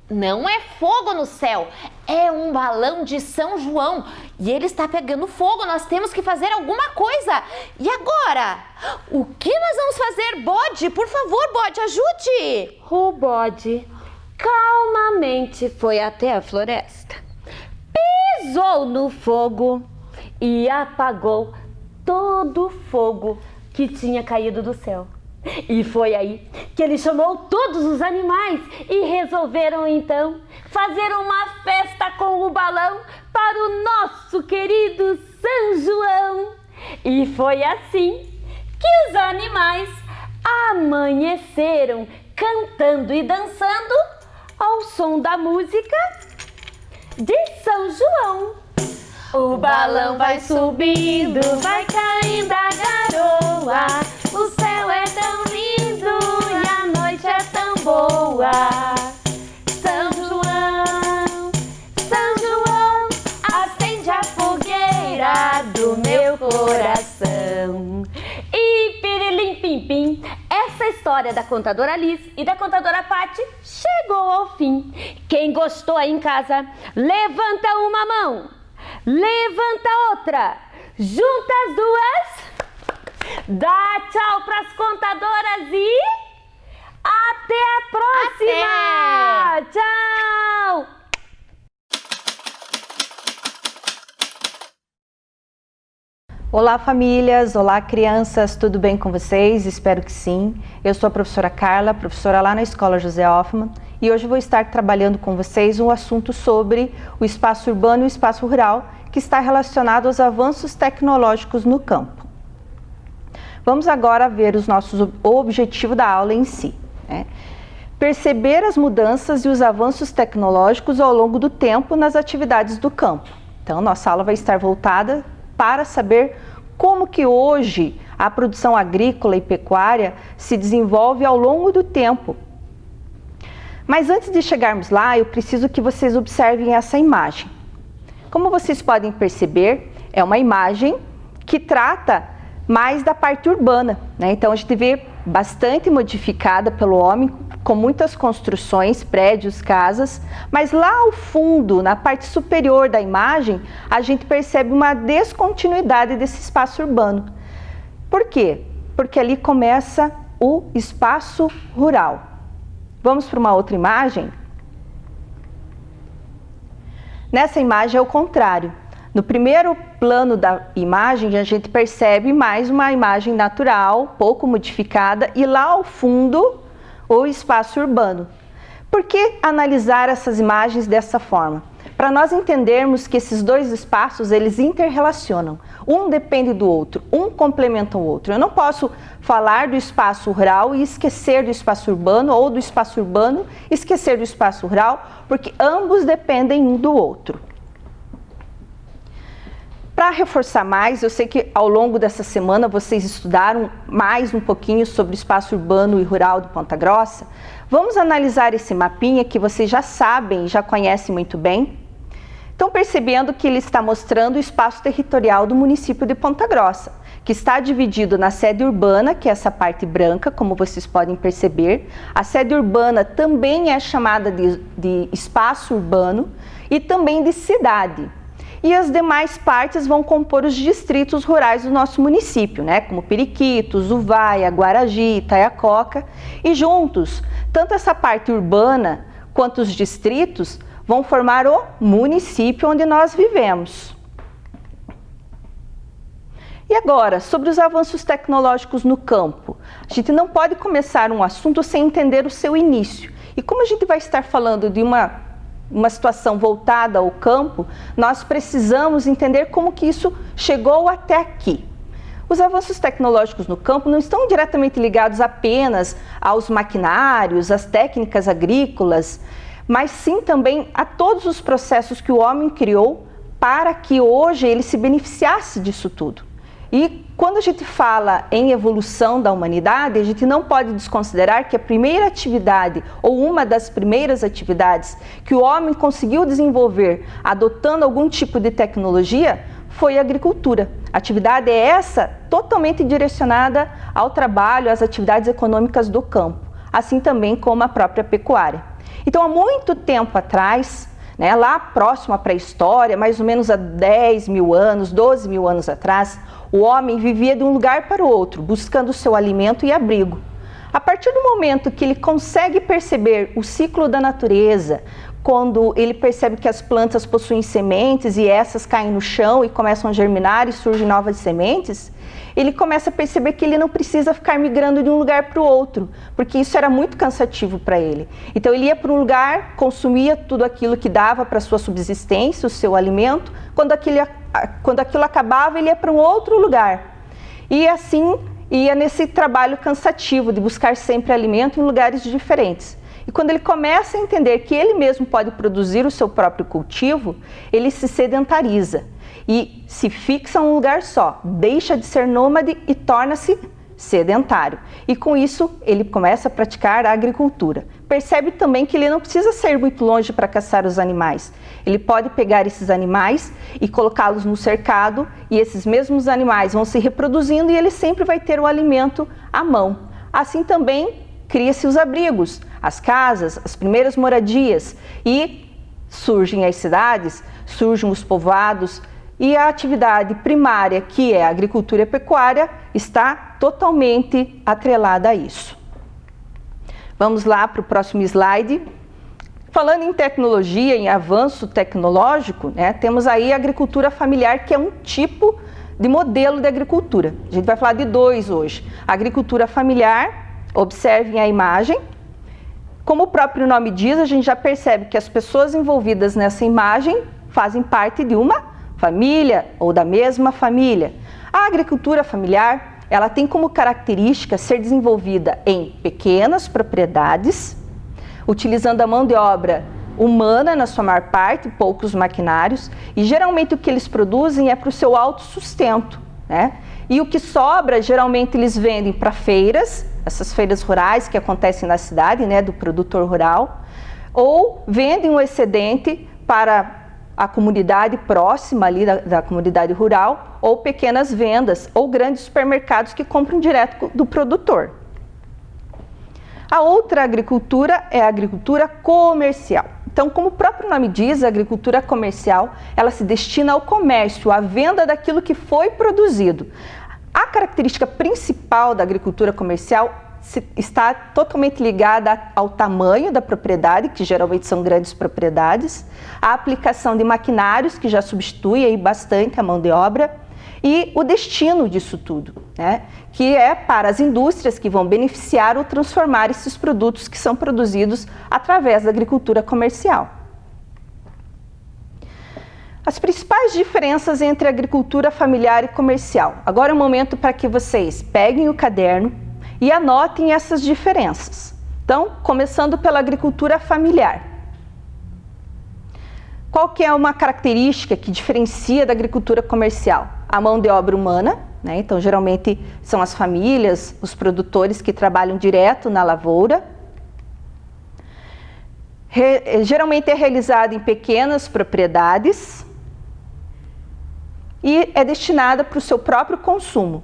não é fogo no céu, é um balão de São João e ele está pegando fogo, nós temos que fazer alguma coisa. E agora? O que nós vamos fazer, bode? Por favor, bode, ajude! O bode calmamente foi até a floresta, pisou no fogo e apagou todo o fogo que tinha caído do céu. E foi aí que ele chamou todos os animais e resolveram então fazer uma festa com o balão para o nosso querido São João. E foi assim que os animais amanheceram cantando e dançando ao som da música de São João. O balão vai subindo, vai caindo a garoa. O céu é tão lindo e a noite é tão boa. São João, acende a fogueira do meu coração. E pirilim pim pim, história da contadora Liz e da contadora Pati chegou ao fim. Quem gostou aí em casa, levanta uma mão, levanta outra, junta as duas, dá tchau pras contadoras e até a próxima! Tchau! Olá famílias, olá crianças, tudo bem com vocês? Espero que sim. Eu sou a professora Carla, professora lá na Escola José Hoffmann, e hoje vou estar trabalhando com vocês um assunto sobre o espaço urbano e o espaço rural, que está relacionado aos avanços tecnológicos no campo. Vamos agora ver o objetivo da aula em si, né? Perceber as mudanças e os avanços tecnológicos ao longo do tempo nas atividades do campo. Então, nossa aula vai estar voltada para saber como que hoje a produção agrícola e pecuária se desenvolve ao longo do tempo. Mas antes de chegarmos lá, eu preciso que vocês observem essa imagem. Como vocês podem perceber, é uma imagem que trata mais da parte urbana, né? Então a gente vê bastante modificada pelo homem, com muitas construções, prédios, casas, mas lá ao fundo, na parte superior da imagem, a gente percebe uma descontinuidade desse espaço urbano. Por quê? Porque ali começa o espaço rural. Vamos para uma outra imagem? Nessa imagem é o contrário. No primeiro plano da imagem, a gente percebe mais uma imagem natural, pouco modificada, e lá ao fundo, o espaço urbano. Por que analisar essas imagens dessa forma? Para nós entendermos que esses dois espaços, eles interrelacionam. Um depende do outro, um complementa o outro. Eu não posso falar do espaço rural e esquecer do espaço urbano, ou do espaço urbano e esquecer do espaço rural, porque ambos dependem um do outro. Para reforçar mais, eu sei que ao longo dessa semana vocês estudaram mais um pouquinho sobre o espaço urbano e rural do Ponta Grossa. Vamos analisar esse mapinha que vocês já sabem, já conhecem muito bem. Estão percebendo que ele está mostrando o espaço territorial do município de Ponta Grossa, que está dividido na sede urbana, que é essa parte branca, como vocês podem perceber. A sede urbana também é chamada de espaço urbano e também de cidade. E as demais partes vão compor os distritos rurais do nosso município, né? Como Periquitos, Uvaia, Guaragi, Itaiacoca. E juntos, tanto essa parte urbana quanto os distritos vão formar o município onde nós vivemos. E agora, sobre os avanços tecnológicos no campo. A gente não pode começar um assunto sem entender o seu início. E como a gente vai estar falando de uma situação voltada ao campo, nós precisamos entender como que isso chegou até aqui. Os avanços tecnológicos no campo não estão diretamente ligados apenas aos maquinários, às técnicas agrícolas, mas sim também a todos os processos que o homem criou para que hoje ele se beneficiasse disso tudo. E quando a gente fala em evolução da humanidade, a gente não pode desconsiderar que a primeira atividade, ou uma das primeiras atividades que o homem conseguiu desenvolver adotando algum tipo de tecnologia, foi a agricultura. A atividade é essa totalmente direcionada ao trabalho, às atividades econômicas do campo, assim também como a própria pecuária. Então, há muito tempo atrás, né, lá próximo à pré-história, mais ou menos há 10 mil anos, 12 mil anos atrás, o homem vivia de um lugar para o outro, buscando o seu alimento e abrigo. A partir do momento que ele consegue perceber o ciclo da natureza, quando ele percebe que as plantas possuem sementes e essas caem no chão e começam a germinar e surgem novas sementes, ele começa a perceber que ele não precisa ficar migrando de um lugar para o outro, porque isso era muito cansativo para ele. Então ele ia para um lugar, consumia tudo aquilo que dava para a sua subsistência, o seu alimento, quando aquilo acabava, ele ia para um outro lugar. E assim ia nesse trabalho cansativo de buscar sempre alimento em lugares diferentes. E quando ele começa a entender que ele mesmo pode produzir o seu próprio cultivo, ele se sedentariza e se fixa em um lugar só, deixa de ser nômade e torna-se sedentário. E com isso ele começa a praticar a agricultura. Percebe também que ele não precisa ser muito longe para caçar os animais. Ele pode pegar esses animais e colocá-los no cercado e esses mesmos animais vão se reproduzindo e ele sempre vai ter o alimento à mão. Assim também cria-se os abrigos, as casas, as primeiras moradias e surgem as cidades, surgem os povoados e a atividade primária, que é a agricultura e a pecuária, está totalmente atrelada a isso. Vamos lá para o próximo slide. Falando em tecnologia, em avanço tecnológico, né, temos aí a agricultura familiar, que é um tipo de modelo de agricultura. A gente vai falar de dois hoje. A agricultura familiar, observem a imagem. Como o próprio nome diz, a gente já percebe que as pessoas envolvidas nessa imagem fazem parte de uma família ou da mesma família. A agricultura familiar, ela tem como característica ser desenvolvida em pequenas propriedades, utilizando a mão de obra humana na sua maior parte, poucos maquinários, e geralmente o que eles produzem é para o seu autossustento, né? E o que sobra, geralmente eles vendem para feiras, essas feiras rurais que acontecem na cidade, né, do produtor rural, ou vendem o excedente para a comunidade próxima ali da comunidade rural, ou pequenas vendas, ou grandes supermercados que compram direto do produtor. A outra agricultura é a agricultura comercial. Então, como o próprio nome diz, a agricultura comercial, ela se destina ao comércio, à venda daquilo que foi produzido. A característica principal da agricultura comercial está totalmente ligada ao tamanho da propriedade, que geralmente são grandes propriedades, a aplicação de maquinários, que já substitui aí bastante a mão de obra, e o destino disso tudo, né? Que é para as indústrias que vão beneficiar ou transformar esses produtos que são produzidos através da agricultura comercial. As principais diferenças entre agricultura familiar e comercial. Agora é o momento para que vocês peguem o caderno e anotem essas diferenças. Então, começando pela agricultura familiar. Qual que é uma característica que diferencia da agricultura comercial? A mão de obra humana, né? Então geralmente são as famílias, os produtores que trabalham direto na lavoura. Geralmente é realizada em pequenas propriedades e é destinada para o seu próprio consumo.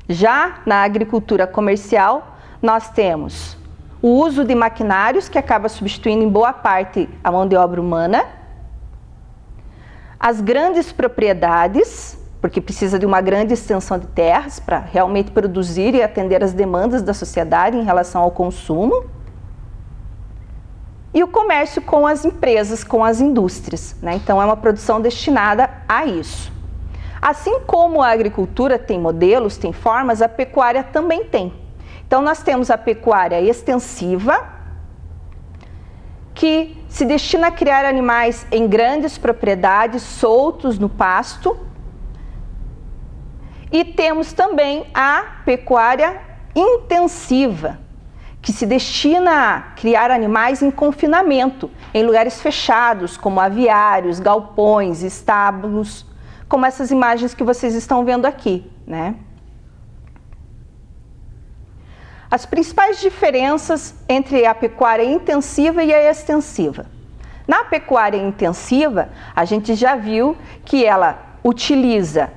Já na agricultura comercial, nós temos o uso de maquinários, que acaba substituindo em boa parte a mão de obra humana, as grandes propriedades, porque precisa de uma grande extensão de terras para realmente produzir e atender as demandas da sociedade em relação ao consumo, e o comércio com as empresas, com as indústrias, né? Então é uma produção destinada a isso. Assim como a agricultura tem modelos, tem formas, a pecuária também tem. Então nós temos a pecuária extensiva, que se destina a criar animais em grandes propriedades, soltos no pasto. E temos também a pecuária intensiva, que se destina a criar animais em confinamento, em lugares fechados, como aviários, galpões, estábulos, como essas imagens que vocês estão vendo aqui, né? As principais diferenças entre a pecuária intensiva e a extensiva. Na pecuária intensiva, a gente já viu que ela utiliza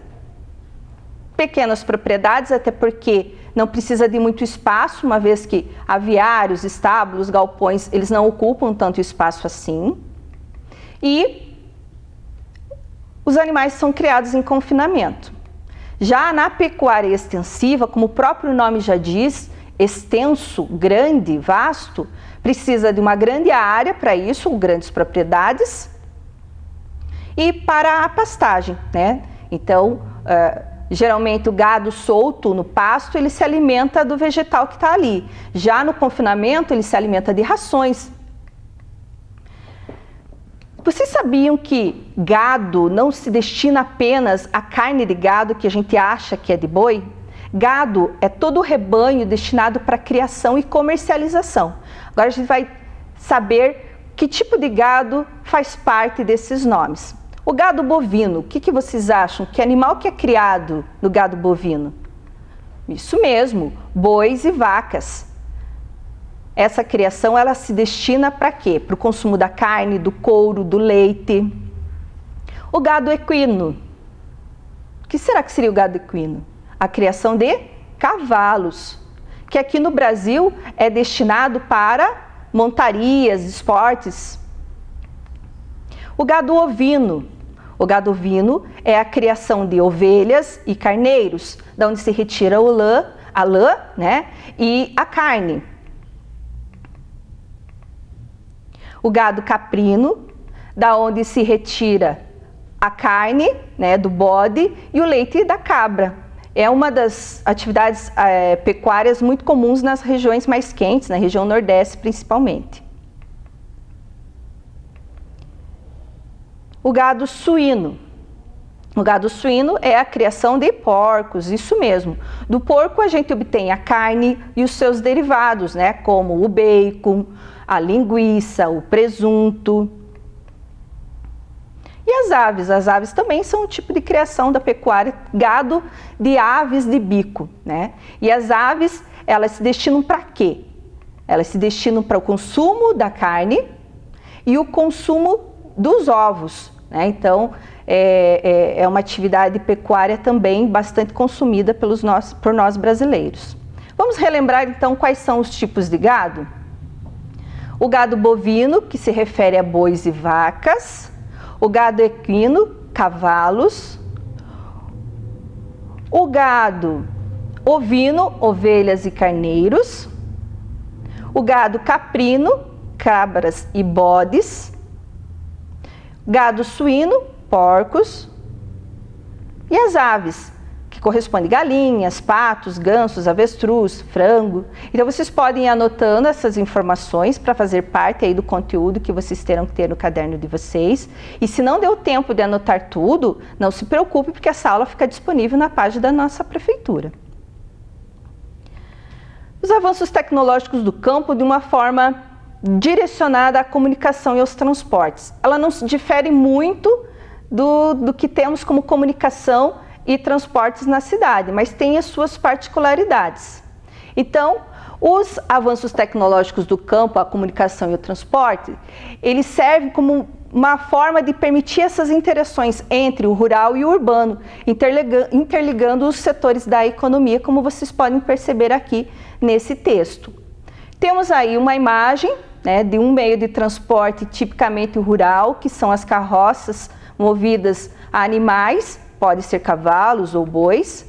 pequenas propriedades, até porque não precisa de muito espaço, uma vez que aviários, estábulos, galpões, eles não ocupam tanto espaço assim. E os animais são criados em confinamento. Já na pecuária extensiva, como o próprio nome já diz, extenso, grande, vasto, precisa de uma grande área para isso, grandes propriedades, e para a pastagem, né? Então, geralmente o gado solto no pasto, ele se alimenta do vegetal que está ali. Já no confinamento, ele se alimenta de rações. Vocês sabiam que gado não se destina apenas à carne de gado que a gente acha que é de boi? Gado é todo o rebanho destinado para criação e comercialização. Agora a gente vai saber que tipo de gado faz parte desses nomes. O gado bovino, o que vocês acham? Que animal que é criado no gado bovino? Isso mesmo, bois e vacas. Essa criação, ela se destina para quê? Para o consumo da carne, do couro, do leite. O gado equino. O que será que seria o gado equino? A criação de cavalos, porque aqui no Brasil é destinado para montarias, esportes. O gado ovino. O gado ovino é a criação de ovelhas e carneiros, da onde se retira a lã, né, e a carne. O gado caprino, da onde se retira a carne, né, do bode e o leite da cabra. É uma das atividades pecuárias muito comuns nas regiões mais quentes, na região Nordeste principalmente. O gado suíno. O gado suíno é a criação de porcos, isso mesmo. Do porco a gente obtém a carne e os seus derivados, né, como o bacon, a linguiça, o presunto. E as aves? As aves também são um tipo de criação da pecuária, gado de aves de bico, né? E as aves, elas se destinam para quê? Elas se destinam para o consumo da carne e o consumo dos ovos, né? Então, é uma atividade pecuária também bastante consumida por nós brasileiros. Vamos relembrar então quais são os tipos de gado? O gado bovino, que se refere a bois e vacas. O gado equino, cavalos. O gado ovino, ovelhas e carneiros. O gado caprino, cabras e bodes. Gado suíno, porcos. E as aves, que correspondem a galinhas, patos, gansos, avestruz, frango. Então vocês podem ir anotando essas informações para fazer parte aí do conteúdo que vocês terão que ter no caderno de vocês. E se não deu tempo de anotar tudo, não se preocupe, porque essa aula fica disponível na página da nossa prefeitura. Os avanços tecnológicos do campo de uma forma direcionada à comunicação e aos transportes. Ela não se difere muito do que temos como comunicação e transportes na cidade, mas tem as suas particularidades. Então, os avanços tecnológicos do campo, a comunicação e o transporte, eles servem como uma forma de permitir essas interações entre o rural e o urbano, interligando os setores da economia, como vocês podem perceber aqui nesse texto. Temos aí uma imagem, né, de um meio de transporte tipicamente rural, que são as carroças movidas a animais, pode ser cavalos ou bois.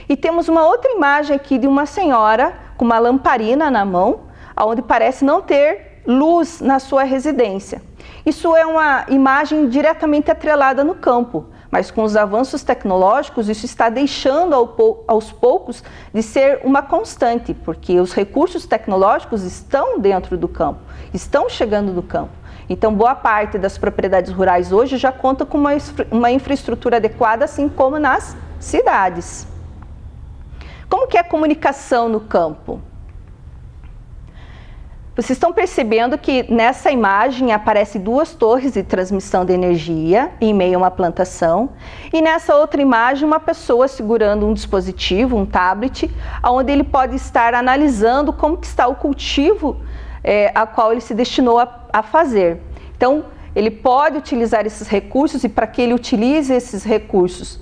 E temos uma outra imagem aqui de uma senhora com uma lamparina na mão, onde parece não ter luz na sua residência. Isso é uma imagem diretamente atrelada no campo, mas com os avanços tecnológicos isso está deixando aos poucos de ser uma constante, porque os recursos tecnológicos estão dentro do campo, estão chegando do campo. Então, boa parte das propriedades rurais hoje já conta com uma infraestrutura adequada, assim como nas cidades. Como que é a comunicação no campo? Vocês estão percebendo que nessa imagem aparecem duas torres de transmissão de energia em meio a uma plantação, e nessa outra imagem uma pessoa segurando um dispositivo, um tablet, onde ele pode estar analisando como que está o cultivo a qual ele se destinou a fazer. Então, ele pode utilizar esses recursos, e para que ele utilize esses recursos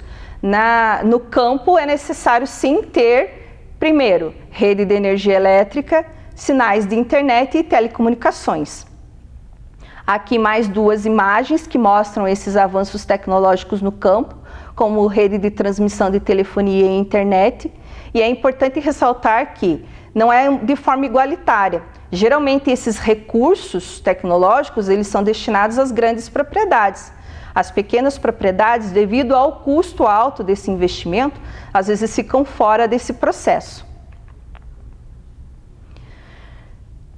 no campo é necessário sim ter, primeiro, rede de energia elétrica, sinais de internet e telecomunicações. Aqui mais duas imagens que mostram esses avanços tecnológicos no campo, como rede de transmissão de telefonia e internet, e é importante ressaltar que não é de forma igualitária. Geralmente esses recursos tecnológicos eles são destinados às grandes propriedades. As pequenas propriedades, devido ao custo alto desse investimento, às vezes ficam fora desse processo.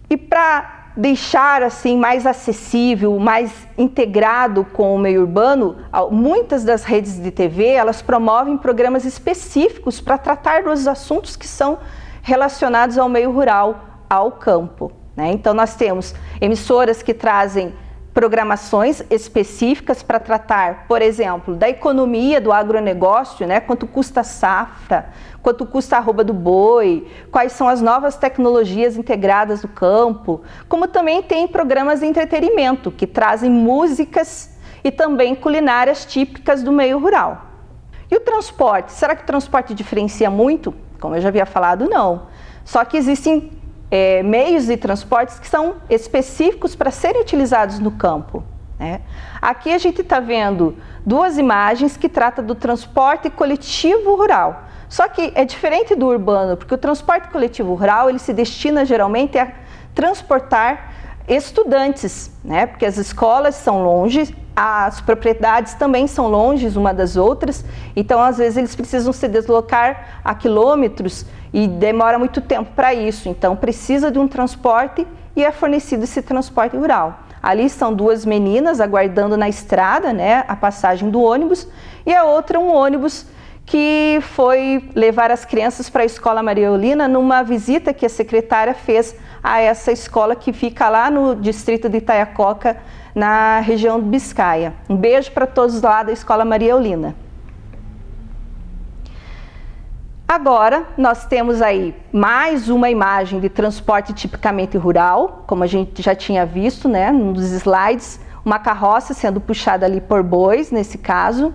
E para deixar assim mais acessível, mais integrado com o meio urbano, muitas das redes de TV, elas promovem programas específicos para tratar dos assuntos que são relacionados ao meio rural, ao campo, né? Então nós temos emissoras que trazem programações específicas para tratar, por exemplo, da economia do agronegócio, né? Quanto custa a safra, quanto custa a arroba do boi, quais são as novas tecnologias integradas no campo, como também tem programas de entretenimento que trazem músicas e também culinárias típicas do meio rural. E o transporte? Será que o transporte diferencia muito? Como eu já havia falado, não. Só que existem meios de transportes que são específicos para serem utilizados no campo, né? Aqui a gente está vendo duas imagens que tratam do transporte coletivo rural. Só que é diferente do urbano, porque o transporte coletivo rural ele se destina geralmente a transportar estudantes, né? Porque as escolas são longe, as propriedades também são longe uma das outras, então às vezes eles precisam se deslocar a quilômetros e demora muito tempo para isso, então precisa de um transporte e é fornecido esse transporte rural. Ali estão duas meninas aguardando na estrada, né, a passagem do ônibus, e a outra um ônibus que foi levar as crianças para a Escola Maria Eulina numa visita que a secretária fez a essa escola que fica lá no distrito de Itaiacoca, na região de Biscaia. Um beijo para todos lá da Escola Maria Eulina. Agora, nós temos aí mais uma imagem de transporte tipicamente rural, como a gente já tinha visto, né, nos slides, uma carroça sendo puxada ali por bois, nesse caso.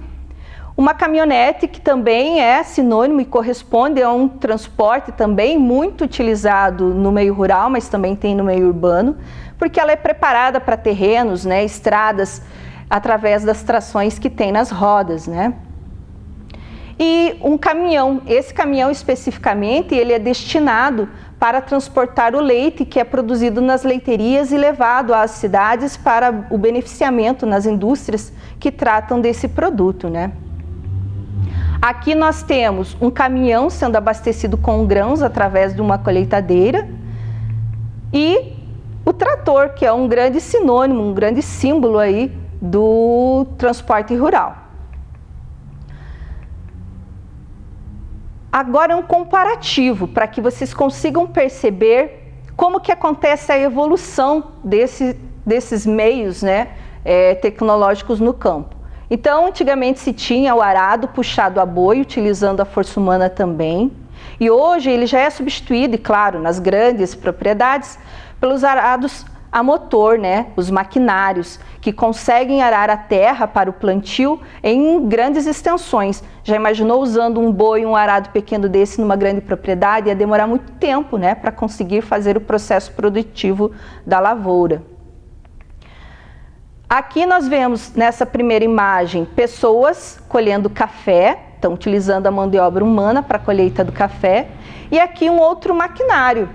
Uma caminhonete, que também é sinônimo e corresponde a um transporte também muito utilizado no meio rural, mas também tem no meio urbano, porque ela é preparada para terrenos, né, estradas, através das trações que tem nas rodas, né? E um caminhão, esse caminhão especificamente, ele é destinado para transportar o leite que é produzido nas leiterias e levado às cidades para o beneficiamento nas indústrias que tratam desse produto, né? Aqui nós temos um caminhão sendo abastecido com grãos através de uma colheitadeira e o trator, que é um grande sinônimo, um grande símbolo aí do transporte rural. Agora um comparativo para que vocês consigam perceber como que acontece a evolução desses meios, né, tecnológicos no campo. Então, antigamente se tinha o arado puxado a boi, utilizando a força humana também. E hoje ele já é substituído, e claro, nas grandes propriedades, pelos arados a motor, né? Os maquinários, que conseguem arar a terra para o plantio em grandes extensões. Já imaginou usando um boi, um arado pequeno desse numa grande propriedade? Ia demorar muito tempo, né, para conseguir fazer o processo produtivo da lavoura. Aqui nós vemos nessa primeira imagem pessoas colhendo café, estão utilizando a mão de obra humana para a colheita do café, e aqui um outro maquinário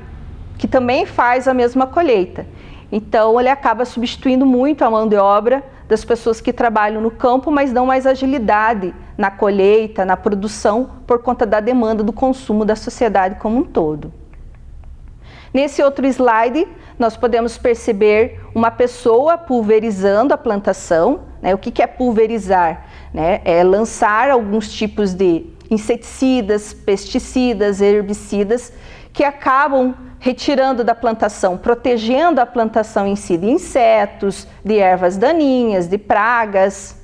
que também faz a mesma colheita. Então ele acaba substituindo muito a mão de obra das pessoas que trabalham no campo, mas dão mais agilidade na colheita, na produção, por conta da demanda do consumo da sociedade como um todo. Nesse outro slide, nós podemos perceber uma pessoa pulverizando a plantação, né? O que é pulverizar? Né? É lançar alguns tipos de inseticidas, pesticidas, herbicidas, que acabam retirando da plantação, protegendo a plantação em si de insetos, de ervas daninhas, de pragas.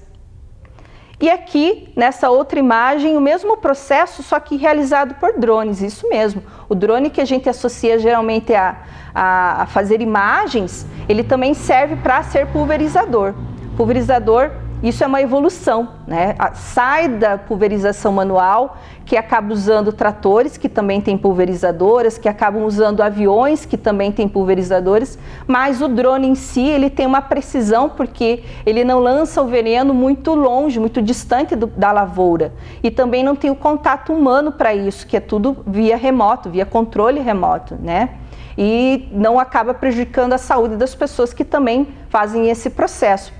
E aqui, nessa outra imagem, o mesmo processo, só que realizado por drones, isso mesmo. O drone que a gente associa geralmente a fazer imagens, ele também serve para ser pulverizador. Pulverizador, isso é uma evolução, né? Sai da pulverização manual, que acaba usando tratores, que também tem pulverizadoras, que acabam usando aviões, que também tem pulverizadores, mas o drone em si, ele tem uma precisão, porque ele não lança o veneno muito longe, muito distante da lavoura, e também não tem o contato humano para isso, que é tudo via remoto, via controle remoto, né? E não acaba prejudicando a saúde das pessoas que também fazem esse processo.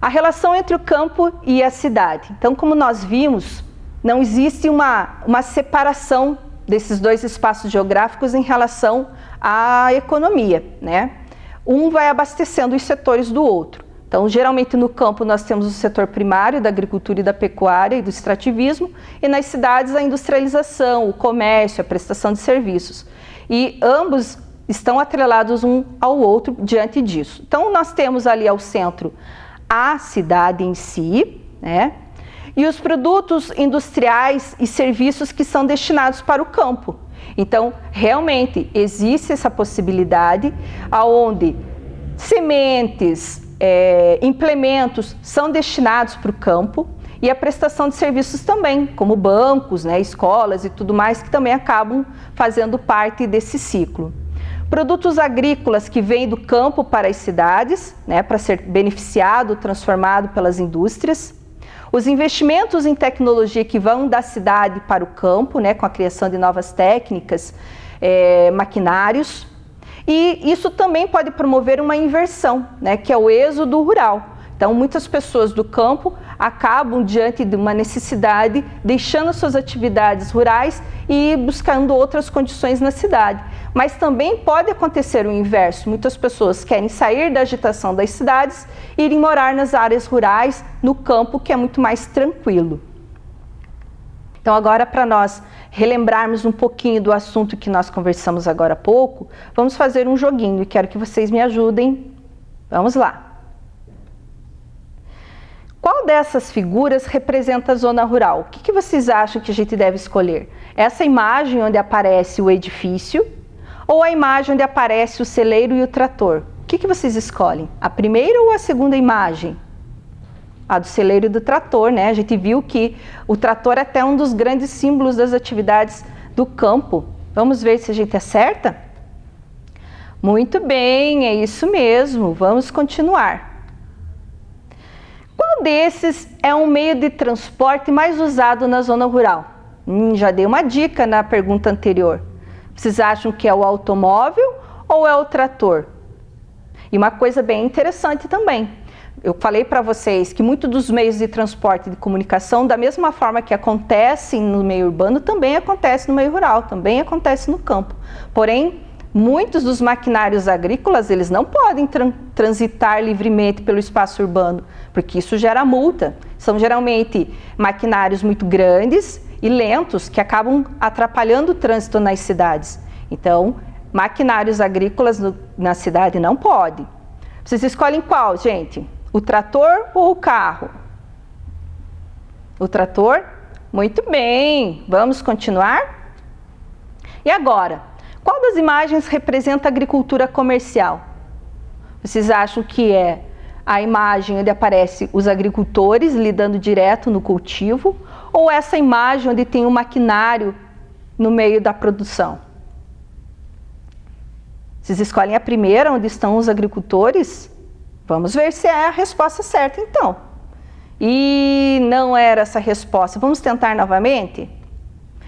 A relação entre o campo e a cidade. Então, como nós vimos, não existe uma separação desses dois espaços geográficos em relação à economia, né? Um vai abastecendo os setores do outro. Então, geralmente no campo nós temos o setor primário da agricultura e da pecuária e do extrativismo, e nas cidades a industrialização, o comércio, a prestação de serviços. E ambos estão atrelados um ao outro diante disso. Então, nós temos ali ao centro a cidade em si, né? E os produtos industriais e serviços que são destinados para o campo. Então, realmente, existe essa possibilidade onde sementes, implementos são destinados para o campo e a prestação de serviços também, como bancos, né, escolas e tudo mais, que também acabam fazendo parte desse ciclo. Produtos agrícolas que vêm do campo para as cidades, né, para ser beneficiado, transformado pelas indústrias. Os investimentos em tecnologia que vão da cidade para o campo, né, com a criação de novas técnicas, maquinários. E isso também pode promover uma inversão, né, que é o êxodo rural. Então, muitas pessoas do campo acabam, diante de uma necessidade, deixando suas atividades rurais e buscando outras condições na cidade. Mas também pode acontecer o inverso. Muitas pessoas querem sair da agitação das cidades e irem morar nas áreas rurais, no campo, que é muito mais tranquilo. Então, agora, para nós relembrarmos um pouquinho do assunto que nós conversamos agora há pouco, vamos fazer um joguinho e quero que vocês me ajudem. Vamos lá. Qual dessas figuras representa a zona rural? O que vocês acham que a gente deve escolher? Essa imagem onde aparece o edifício ou a imagem onde aparece o celeiro e o trator? O que vocês escolhem? A primeira ou a segunda imagem? A do celeiro e do trator, né? A gente viu que o trator é até um dos grandes símbolos das atividades do campo. Vamos ver se a gente acerta? Muito bem, é isso mesmo. Vamos continuar. Qual desses é um meio de transporte mais usado na zona rural? Já dei uma dica na pergunta anterior. Vocês acham que é o automóvel ou é o trator? E uma coisa bem interessante também. Eu falei para vocês que muitos dos meios de transporte e de comunicação, da mesma forma que acontecem no meio urbano, também acontece no meio rural, também acontece no campo. Porém, muitos dos maquinários agrícolas, eles não podem transitar livremente pelo espaço urbano, porque isso gera multa. São geralmente maquinários muito grandes e lentos que acabam atrapalhando o trânsito nas cidades. Então, maquinários agrícolas na cidade não pode. Vocês escolhem qual, gente? O trator ou o carro? O trator? Muito bem, vamos continuar? E agora? Qual das imagens representa a agricultura comercial? Vocês acham que é a imagem onde aparece os agricultores lidando direto no cultivo ou essa imagem onde tem um maquinário no meio da produção? Vocês escolhem a primeira, onde estão os agricultores? Vamos ver se é a resposta certa, então. E não era essa resposta. Vamos tentar novamente?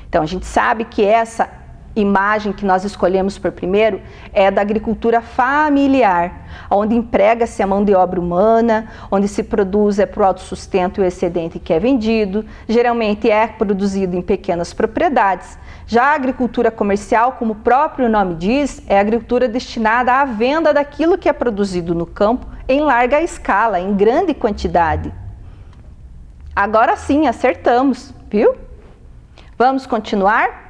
Então, a gente sabe que essa imagem que nós escolhemos por primeiro é da agricultura familiar, onde emprega-se a mão de obra humana, onde se produz para o autossustento e o excedente que é vendido, geralmente é produzido em pequenas propriedades. Já a agricultura comercial, como o próprio nome diz, é a agricultura destinada à venda daquilo que é produzido no campo em larga escala, em grande quantidade. Agora sim, acertamos, viu? Vamos continuar?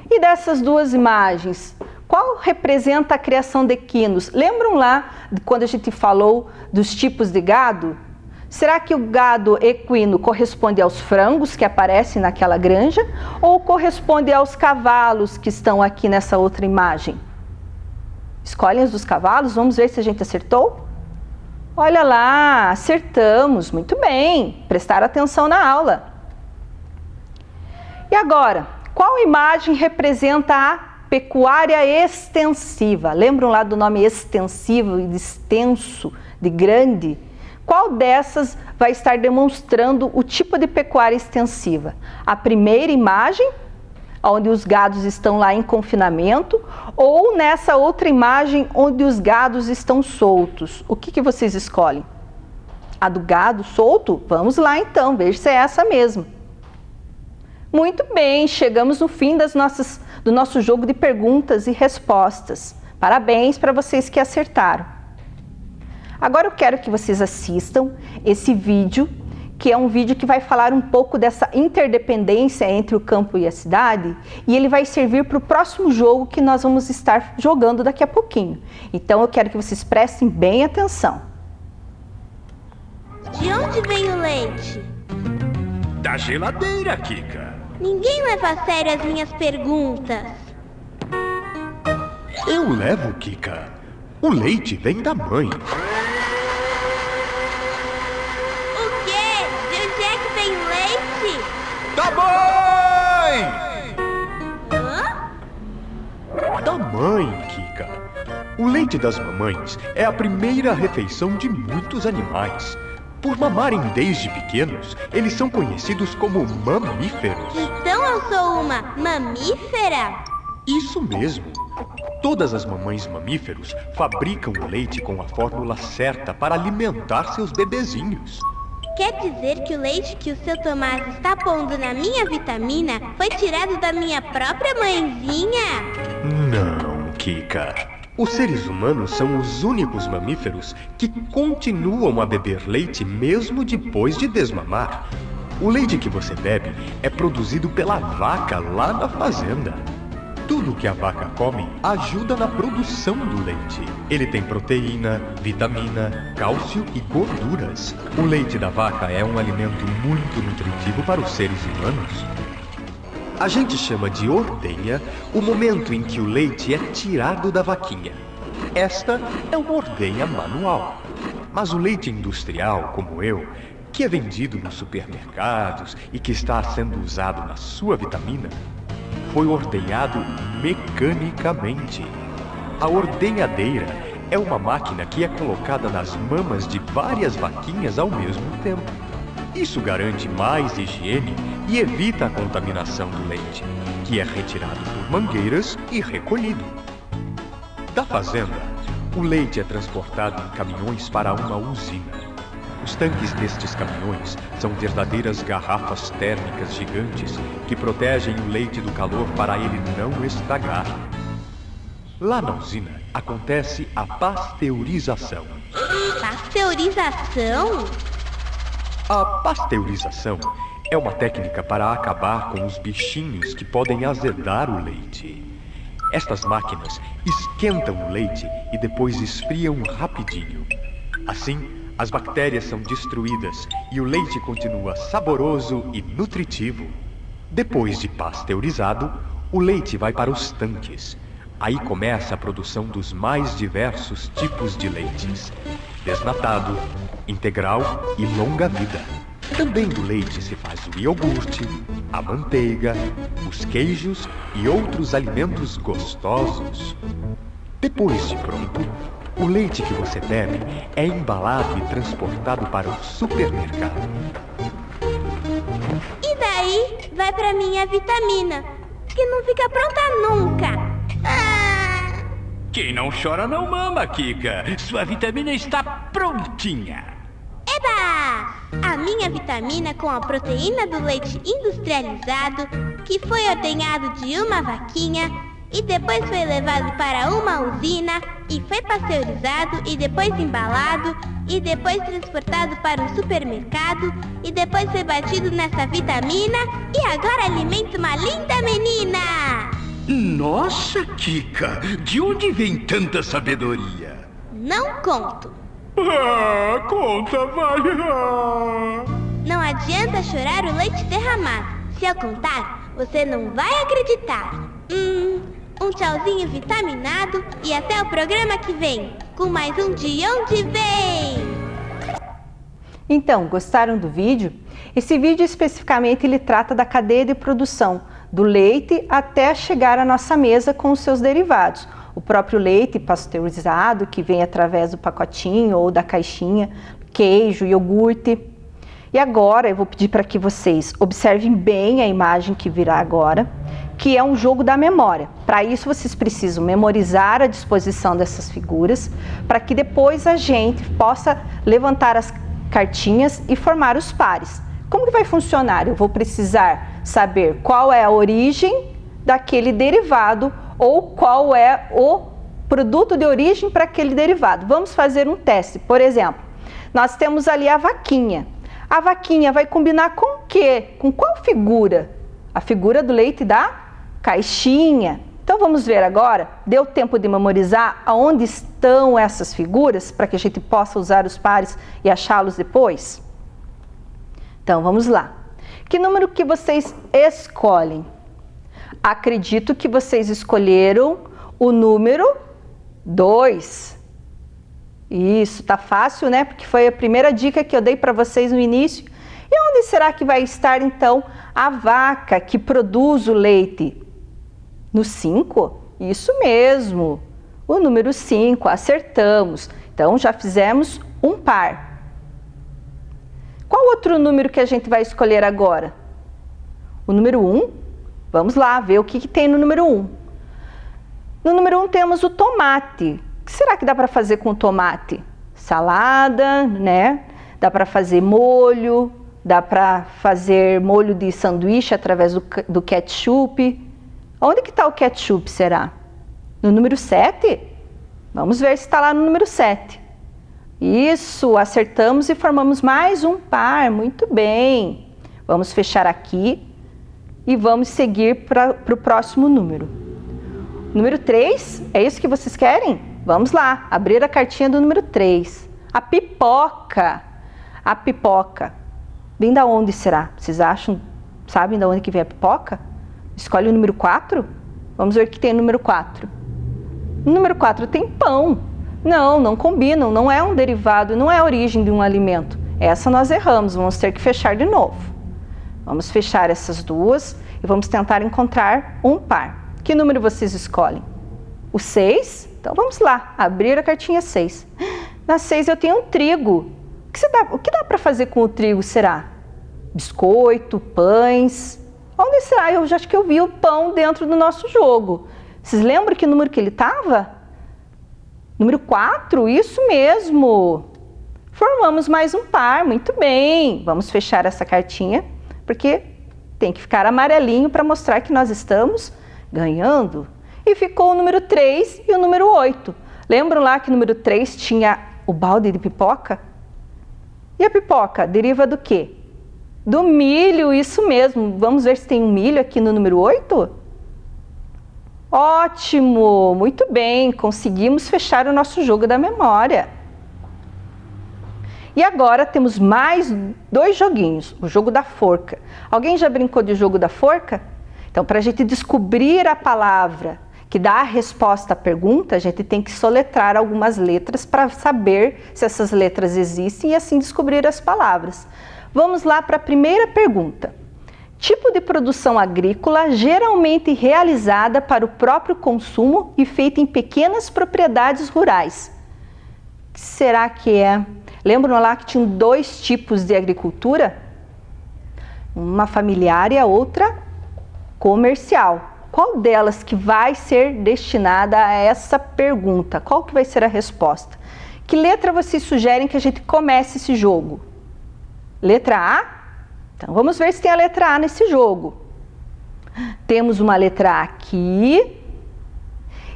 E dessas duas imagens, qual representa a criação de equinos? Lembram lá de quando a gente falou dos tipos de gado? Será que o gado equino corresponde aos frangos que aparecem naquela granja ou corresponde aos cavalos que estão aqui nessa outra imagem? Escolhem os dos cavalos, vamos ver se a gente acertou? Olha lá, acertamos, muito bem, prestaram atenção na aula. E agora, qual imagem representa a pecuária extensiva? Lembram lá do nome extensivo, de extenso, de grande? Qual dessas vai estar demonstrando o tipo de pecuária extensiva? A primeira imagem, onde os gados estão lá em confinamento, ou nessa outra imagem, onde os gados estão soltos? O que vocês escolhem? A do gado solto? Vamos lá então, ver se é essa mesmo. Muito bem, chegamos no fim do nosso jogo de perguntas e respostas. Parabéns para vocês que acertaram. Agora eu quero que vocês assistam esse vídeo, que é um vídeo que vai falar um pouco dessa interdependência entre o campo e a cidade, e ele vai servir para o próximo jogo que nós vamos estar jogando daqui a pouquinho. Então eu quero que vocês prestem bem atenção. De onde vem o leite? Da geladeira, Kika. Ninguém leva a sério as minhas perguntas. Eu levo, Kika. O leite vem da mãe. O quê? De onde é que vem mamãe, Kika. O leite das mamães é a primeira refeição de muitos animais. Por mamarem desde pequenos, eles são conhecidos como mamíferos. Então eu sou uma mamífera? Isso mesmo. Todas as mamães mamíferos fabricam o leite com a fórmula certa para alimentar seus bebezinhos. Quer dizer que o leite que o seu Tomás está pondo na minha vitamina foi tirado da minha própria mãezinha? Não, Kika. Os seres humanos são os únicos mamíferos que continuam a beber leite mesmo depois de desmamar. O leite que você bebe é produzido pela vaca lá na fazenda. Tudo que a vaca come ajuda na produção do leite. Ele tem proteína, vitamina, cálcio e gorduras. O leite da vaca é um alimento muito nutritivo para os seres humanos. A gente chama de ordenha o momento em que o leite é tirado da vaquinha. Esta é uma ordenha manual. Mas o leite industrial, como eu, que é vendido nos supermercados e que está sendo usado na sua vitamina, foi ordenhado mecanicamente. A ordenhadeira é uma máquina que é colocada nas mamas de várias vaquinhas ao mesmo tempo. Isso garante mais higiene e evita a contaminação do leite, que é retirado por mangueiras e recolhido. Da fazenda, o leite é transportado em caminhões para uma usina. Os tanques destes caminhões são verdadeiras garrafas térmicas gigantes que protegem o leite do calor para ele não estragar. Lá na usina acontece a pasteurização. Pasteurização? A pasteurização é uma técnica para acabar com os bichinhos que podem azedar o leite. Estas máquinas esquentam o leite e depois esfriam rapidinho. Assim, as bactérias são destruídas e o leite continua saboroso e nutritivo. Depois de pasteurizado, o leite vai para os tanques. Aí começa a produção dos mais diversos tipos de leites: desnatado, integral e longa-vida. Também do leite se faz o iogurte, a manteiga, os queijos e outros alimentos gostosos. Depois de pronto, o leite que você bebe é embalado e transportado para o supermercado. E daí vai pra minha vitamina, que não fica pronta nunca. Quem não chora não mama, Kika. Sua vitamina está prontinha. Eba! A minha vitamina com a proteína do leite industrializado, que foi ordenhado de uma vaquinha e depois foi levado para uma usina e foi pasteurizado e depois embalado e depois transportado para o supermercado e depois foi batido nessa vitamina e agora alimenta uma linda menina! Nossa, Kika, de onde vem tanta sabedoria? Não conto. Conta, vai. Não adianta chorar o leite derramado. Se eu contar, você não vai acreditar. Um tchauzinho vitaminado e até o programa que vem, com mais um De Onde Vem! Então, gostaram do vídeo? Esse vídeo especificamente ele trata da cadeia de produção, do leite até chegar à nossa mesa com os seus derivados. O próprio leite pasteurizado, que vem através do pacotinho ou da caixinha, queijo, iogurte. E agora eu vou pedir para que vocês observem bem a imagem que virá agora, que é um jogo da memória. Para isso vocês precisam memorizar a disposição dessas figuras, para que depois a gente possa levantar as cartinhas e formar os pares. Como que vai funcionar? Eu vou precisar saber qual é a origem daquele derivado ou qual é o produto de origem para aquele derivado. Vamos fazer um teste. Por exemplo, nós temos ali a vaquinha. A vaquinha vai combinar com o quê? Com qual figura? A figura do leite da caixinha. Então vamos ver agora. Deu tempo de memorizar aonde estão essas figuras para que a gente possa usar os pares e achá-los depois? Então vamos lá. Que número que vocês escolhem? Acredito que vocês escolheram o número 2. Isso, tá fácil, né? Porque foi a primeira dica que eu dei para vocês no início. E onde será que vai estar, então, a vaca que produz o leite? No 5? Isso mesmo. O número 5, acertamos. Então, já fizemos um par. Qual outro número que a gente vai escolher agora? O número 1. Vamos lá ver o que tem no número 1. No número 1 temos o tomate. O que será que dá para fazer com o tomate? Salada, né? Dá para fazer molho, dá para fazer molho de sanduíche através do ketchup. Onde que está o ketchup, será? No número 7? Vamos ver se está lá no número 7. Isso, acertamos e formamos mais um par, muito bem. Vamos fechar aqui e vamos seguir para o próximo número. Número 3, é isso que vocês querem? Vamos lá, abrir a cartinha do número 3. A pipoca. A pipoca. Vem da onde será? Vocês acham, sabem da onde que vem a pipoca? Escolhe o número 4. Vamos ver o que tem no número 4. No número 4 tem pão. Não combinam, não é um derivado, não é a origem de um alimento. Essa nós erramos, vamos ter que fechar de novo. Vamos fechar essas duas e vamos tentar encontrar um par. Que número vocês escolhem? O 6? Então vamos lá, abrir a cartinha 6. Na 6 eu tenho um trigo. O que dá para fazer com o trigo, será? Biscoito, pães? Onde será? Eu já acho que eu vi o pão dentro do nosso jogo. Vocês lembram que número que ele estava? Número 4, isso mesmo. Formamos mais um par, muito bem. Vamos fechar essa cartinha, porque tem que ficar amarelinho para mostrar que nós estamos ganhando. E ficou o número 3 e o número 8. Lembram lá que o número 3 tinha o balde de pipoca? E a pipoca deriva do quê? Do milho, isso mesmo. Vamos ver se tem um milho aqui no número 8? Ótimo, muito bem, conseguimos fechar o nosso jogo da memória. E agora temos mais 2 joguinhos, o jogo da forca. Alguém já brincou de jogo da forca? Então, para a gente descobrir a palavra que dá a resposta à pergunta, a gente tem que soletrar algumas letras para saber se essas letras existem e assim descobrir as palavras. Vamos lá para a primeira pergunta. Tipo de produção agrícola geralmente realizada para o próprio consumo e feita em pequenas propriedades rurais. O que será que é? Lembram lá que tinham 2 tipos de agricultura? Uma familiar e a outra comercial. Qual delas que vai ser destinada a essa pergunta? Qual que vai ser a resposta? Que letra vocês sugerem que a gente comece esse jogo? Letra A? Então, vamos ver se tem a letra A nesse jogo. Temos uma letra A aqui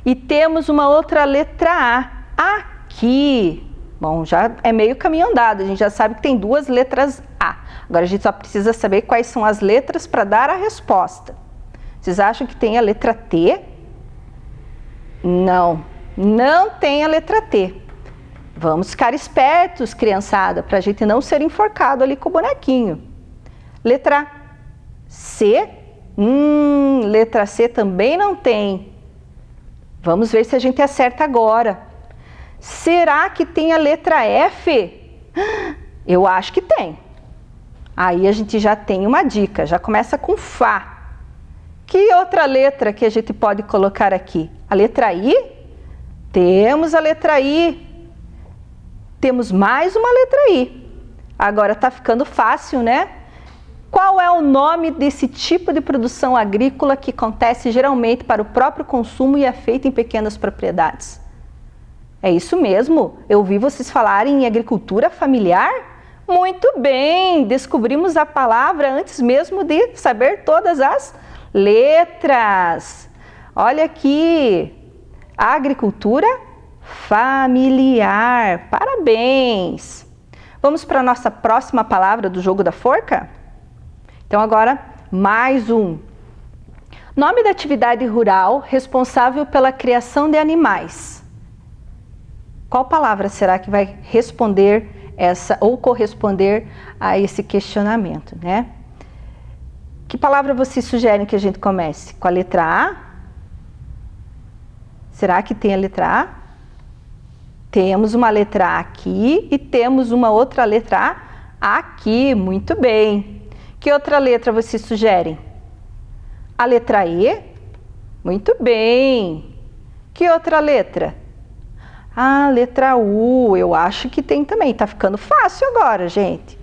e temos uma outra letra A aqui. Bom, já é meio caminho andado, a gente já sabe que tem 2 letras A. Agora a gente só precisa saber quais são as letras para dar a resposta. Vocês acham que tem a letra T? Não tem a letra T. Vamos ficar espertos, criançada, para a gente não ser enforcado ali com o bonequinho. Letra C? Letra C também não tem. Vamos ver se a gente acerta agora. Será que tem a letra F? Eu acho que tem. Aí a gente já tem uma dica, já começa com Fá. Que outra letra que a gente pode colocar aqui? A letra I? Temos a letra I. Temos mais uma letra I. Agora tá ficando fácil, né? Qual é o nome desse tipo de produção agrícola que acontece geralmente para o próprio consumo e é feita em pequenas propriedades? É isso mesmo, eu ouvi vocês falarem em agricultura familiar? Muito bem, descobrimos a palavra antes mesmo de saber todas as letras. Olha aqui, agricultura familiar, parabéns! Vamos para a nossa próxima palavra do jogo da forca? Então agora, mais um. Nome da atividade rural responsável pela criação de animais. Qual palavra será que vai responder essa ou corresponder a esse questionamento, né? Que palavra vocês sugerem que a gente comece? Com a letra A? Será que tem a letra A? Temos uma letra A aqui e temos uma outra letra A aqui, muito bem. Que outra letra vocês sugerem? A letra E? Muito bem. Que outra letra? Ah, letra U, eu acho que tem também. Tá ficando fácil agora, gente.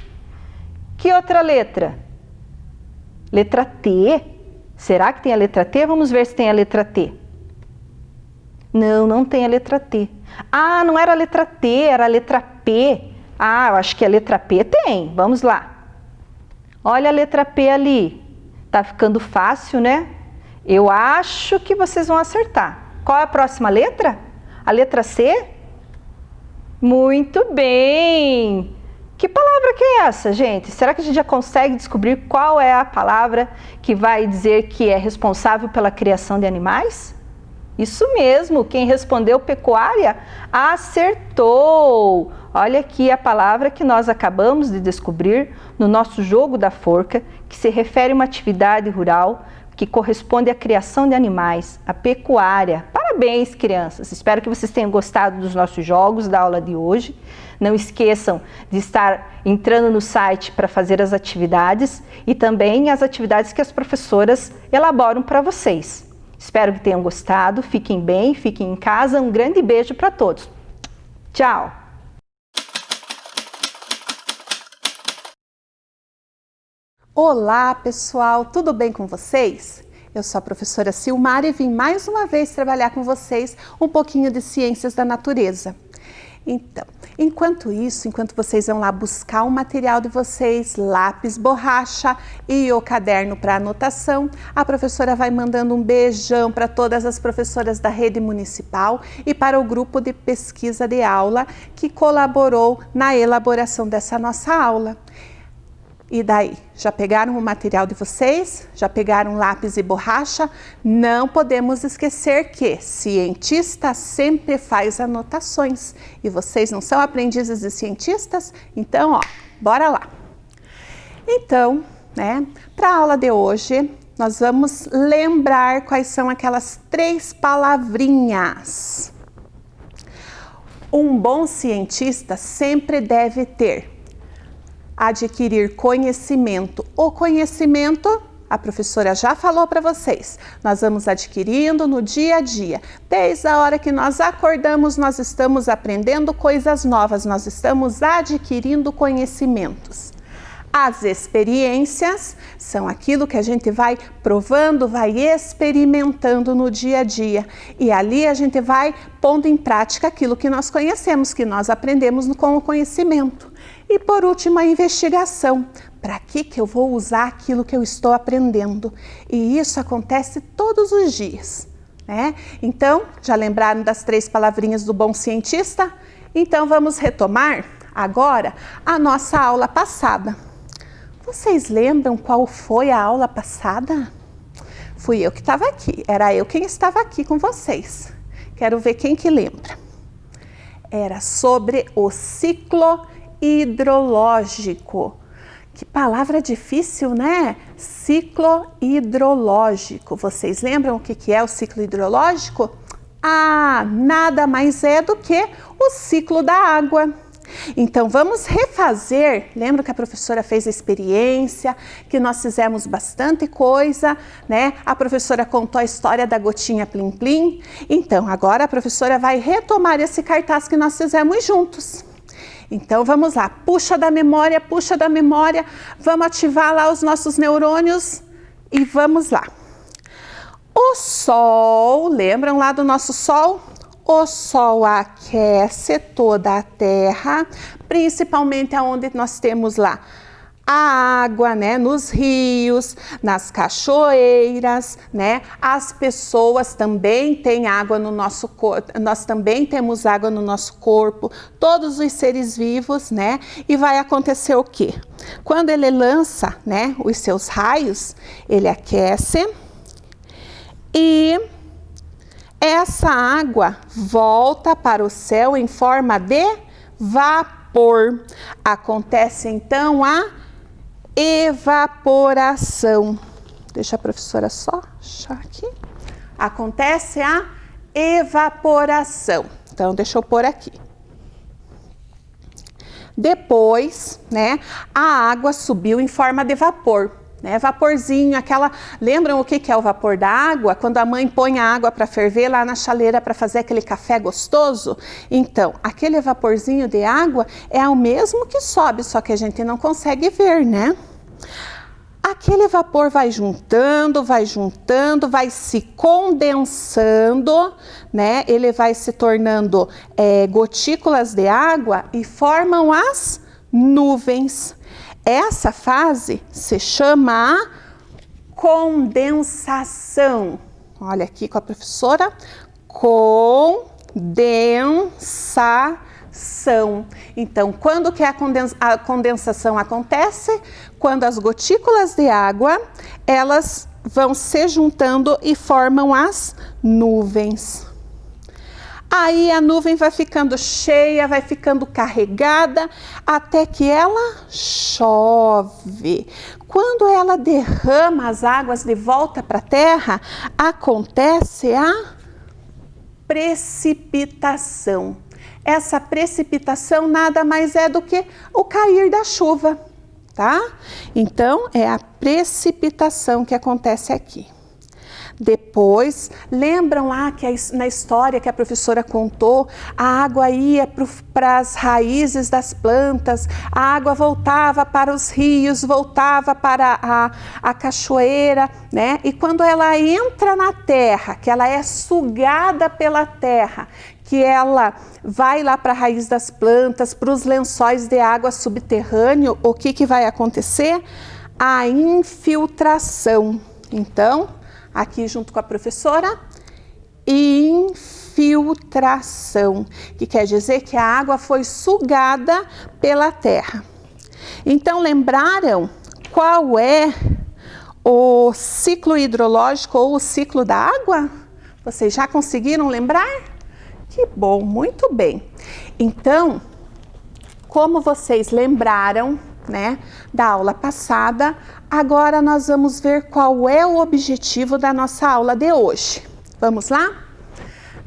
Que outra letra? Letra T. Será que tem a letra T? Vamos ver se tem a letra T. Não, não tem a letra T. Ah, não era a letra T, era a letra P. Ah, eu acho que a letra P tem. Vamos lá. Olha a letra P ali. Tá ficando fácil, né? Eu acho que vocês vão acertar. Qual é a próxima letra? A letra C? Muito bem! Que palavra que é essa, gente? Será que a gente já consegue descobrir qual é a palavra que vai dizer que é responsável pela criação de animais? Isso mesmo, quem respondeu pecuária acertou! Olha aqui a palavra que nós acabamos de descobrir no nosso jogo da forca, que se refere a uma atividade rural que corresponde à criação de animais, a pecuária. Parabéns, crianças! Espero que vocês tenham gostado dos nossos jogos da aula de hoje. Não esqueçam de estar entrando no site para fazer as atividades e também as atividades que as professoras elaboram para vocês. Espero que tenham gostado, fiquem bem, fiquem em casa. Um grande beijo para todos. Tchau! Olá, pessoal! Tudo bem com vocês? Eu sou a professora Silmara e vim mais uma vez trabalhar com vocês um pouquinho de ciências da natureza. Então, enquanto vocês vão lá buscar o material de vocês, lápis, borracha e o caderno para anotação, a professora vai mandando um beijão para todas as professoras da rede municipal e para o grupo de pesquisa de aula que colaborou na elaboração dessa nossa aula. E daí, já pegaram o material de vocês? Já pegaram lápis e borracha? Não podemos esquecer que cientista sempre faz anotações. E vocês não são aprendizes de cientistas? Então, ó, bora lá. Então, para a aula de hoje, nós vamos lembrar quais são aquelas 3 palavrinhas. Um bom cientista sempre deve ter adquirir conhecimento. O conhecimento, a professora já falou para vocês, nós vamos adquirindo no dia a dia. Desde a hora que nós acordamos, nós estamos aprendendo coisas novas, nós estamos adquirindo conhecimentos. As experiências são aquilo que a gente vai provando, vai experimentando no dia a dia. E ali a gente vai pondo em prática aquilo que nós conhecemos, que nós aprendemos com o conhecimento. E por último, a investigação. Para que eu vou usar aquilo que eu estou aprendendo? E isso acontece todos os dias, né? Então, já lembraram das 3 palavrinhas do bom cientista? Então, vamos retomar agora a nossa aula passada. Vocês lembram qual foi a aula passada? Fui eu que estava aqui, era eu quem estava aqui com vocês. Quero ver quem que lembra. Era sobre o ciclo hidrológico. Que palavra difícil, né? Ciclo hidrológico. Vocês lembram o que é o ciclo hidrológico? Ah, nada mais é do que o ciclo da água. Então, vamos refazer. Lembra que a professora fez a experiência, que nós fizemos bastante coisa, né? A professora contou a história da gotinha plim plim. Então, agora a professora vai retomar esse cartaz que nós fizemos juntos. Então, vamos lá. Puxa da memória, vamos ativar lá os nossos neurônios e vamos lá. O Sol, lembram lá do nosso Sol? O Sol aquece toda a Terra, principalmente aonde nós temos lá a água, né, nos rios, nas cachoeiras, né? As pessoas também têm água no nosso corpo, nós também temos água no nosso corpo, todos os seres vivos, né? E vai acontecer o quê? Quando ele lança, né, os seus raios, ele aquece e essa água volta para o céu em forma de vapor. Acontece então a evaporação. Deixa a professora só achar aqui. Acontece a evaporação. Então, deixa eu pôr aqui. Depois, né, a água subiu em forma de vapor. né? Vaporzinho, lembram o que é o vapor da água? Quando a mãe põe a água para ferver lá na chaleira para fazer aquele café gostoso? Então, aquele vaporzinho de água é o mesmo que sobe, só que a gente não consegue ver, né? Aquele vapor vai juntando, vai se condensando, né? Ele vai se tornando gotículas de água e formam as nuvens. Essa fase se chama a condensação. Olha aqui com a professora. Condensação. Então, quando que a condensação acontece? Quando as gotículas de água, elas vão se juntando e formam as nuvens. Aí a nuvem vai ficando cheia, vai ficando carregada, até que ela chove. Quando ela derrama as águas de volta para a terra, acontece a precipitação. Essa precipitação nada mais é do que o cair da chuva, tá? Então, é a precipitação que acontece aqui. Depois, lembram lá que na história que a professora contou, a água ia para as raízes das plantas, a água voltava para os rios, voltava para a cachoeira, né? E quando ela entra na terra, que ela é sugada pela terra, que ela vai lá para a raiz das plantas, para os lençóis de água subterrâneo, o que vai acontecer? A infiltração. Então, aqui junto com a professora, infiltração, que quer dizer que a água foi sugada pela terra. Então, lembraram qual é o ciclo hidrológico ou o ciclo da água? Vocês já conseguiram lembrar? Que bom, muito bem. Então, como vocês lembraram, né, da aula passada, agora nós vamos ver qual é o objetivo da nossa aula de hoje. Vamos lá?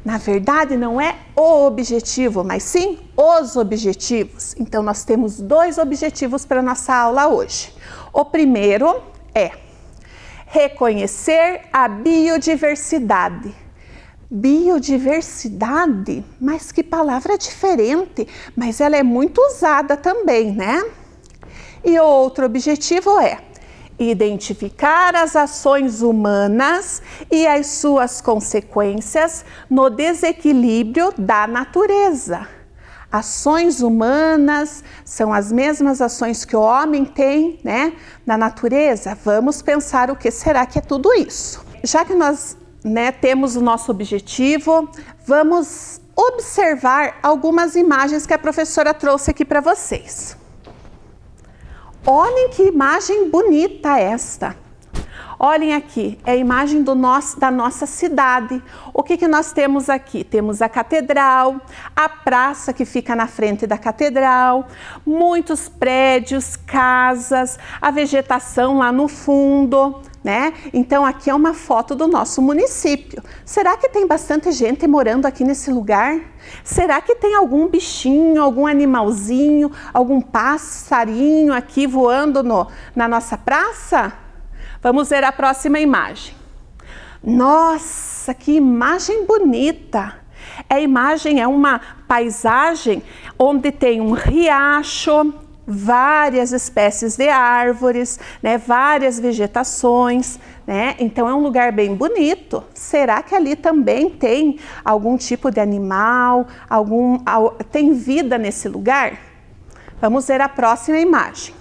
Na verdade, não é o objetivo, mas sim os objetivos. Então, nós temos 2 objetivos para a nossa aula hoje. O primeiro é reconhecer a biodiversidade. Biodiversidade? Mas que palavra diferente, mas ela é muito usada também, né? E o outro objetivo é identificar as ações humanas e as suas consequências no desequilíbrio da natureza. Ações humanas são as mesmas ações que o homem tem, né, na natureza. Vamos pensar o que será que é tudo isso. Já que nós, né, temos o nosso objetivo, vamos observar algumas imagens que a professora trouxe aqui para vocês. Olhem que imagem bonita esta. Olhem aqui, é a imagem da nossa cidade. O que nós temos aqui? Temos a catedral, a praça que fica na frente da catedral, muitos prédios, casas, a vegetação lá no fundo, né? Então aqui é uma foto do nosso município. Será que tem bastante gente morando aqui nesse lugar? Será que tem algum bichinho, algum animalzinho, algum passarinho aqui voando na nossa praça? Vamos ver a próxima imagem. Nossa, que imagem bonita! A imagem é uma paisagem onde tem um riacho, várias espécies de árvores, né, várias vegetações, né? Então é um lugar bem bonito. Será que ali também tem algum tipo de animal, tem vida nesse lugar? Vamos ver a próxima imagem.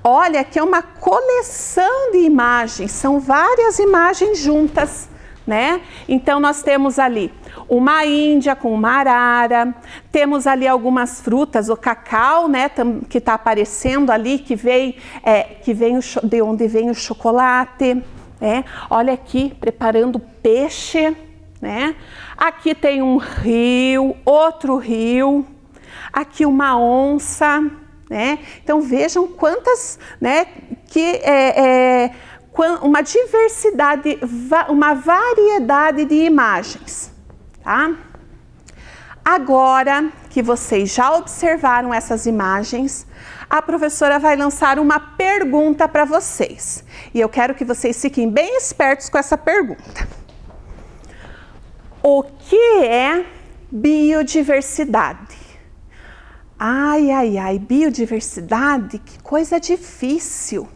Olha, aqui é uma coleção de imagens, são várias imagens juntas, né? Então nós temos ali uma índia com uma arara, temos ali algumas frutas, o cacau, né, que está aparecendo ali, de onde vem o chocolate, né? Olha aqui, preparando peixe, né? Aqui tem um rio, outro rio, aqui uma onça, né? Então vejam quantas, né, uma diversidade, uma variedade de imagens, tá? Agora que vocês já observaram essas imagens, a professora vai lançar uma pergunta para vocês. E eu quero que vocês fiquem bem espertos com essa pergunta. O que é biodiversidade? Ai, ai, ai, biodiversidade, que coisa difícil.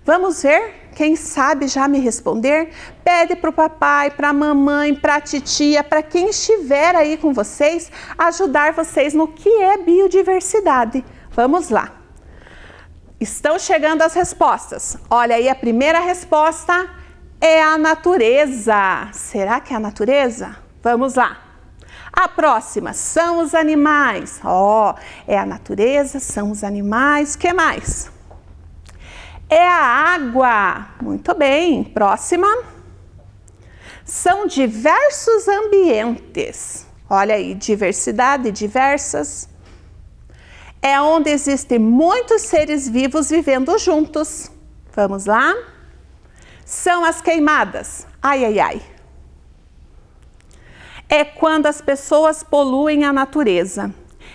Vamos ver? Quem sabe já me responder? Pede para o papai, para a mamãe, para a titia, para quem estiver aí com vocês, ajudar vocês no que é biodiversidade. Vamos lá. Estão chegando as respostas. Olha aí, a primeira resposta é a natureza. Será que é a natureza? Vamos lá. A próxima são os animais. É a natureza, são os animais. O que mais? É a água. Muito bem. Próxima. São diversos ambientes. Olha aí, diversidade, diversas. É onde existem muitos seres vivos vivendo juntos. Vamos lá? São as queimadas. Ai, ai, ai. É quando as pessoas poluem a natureza.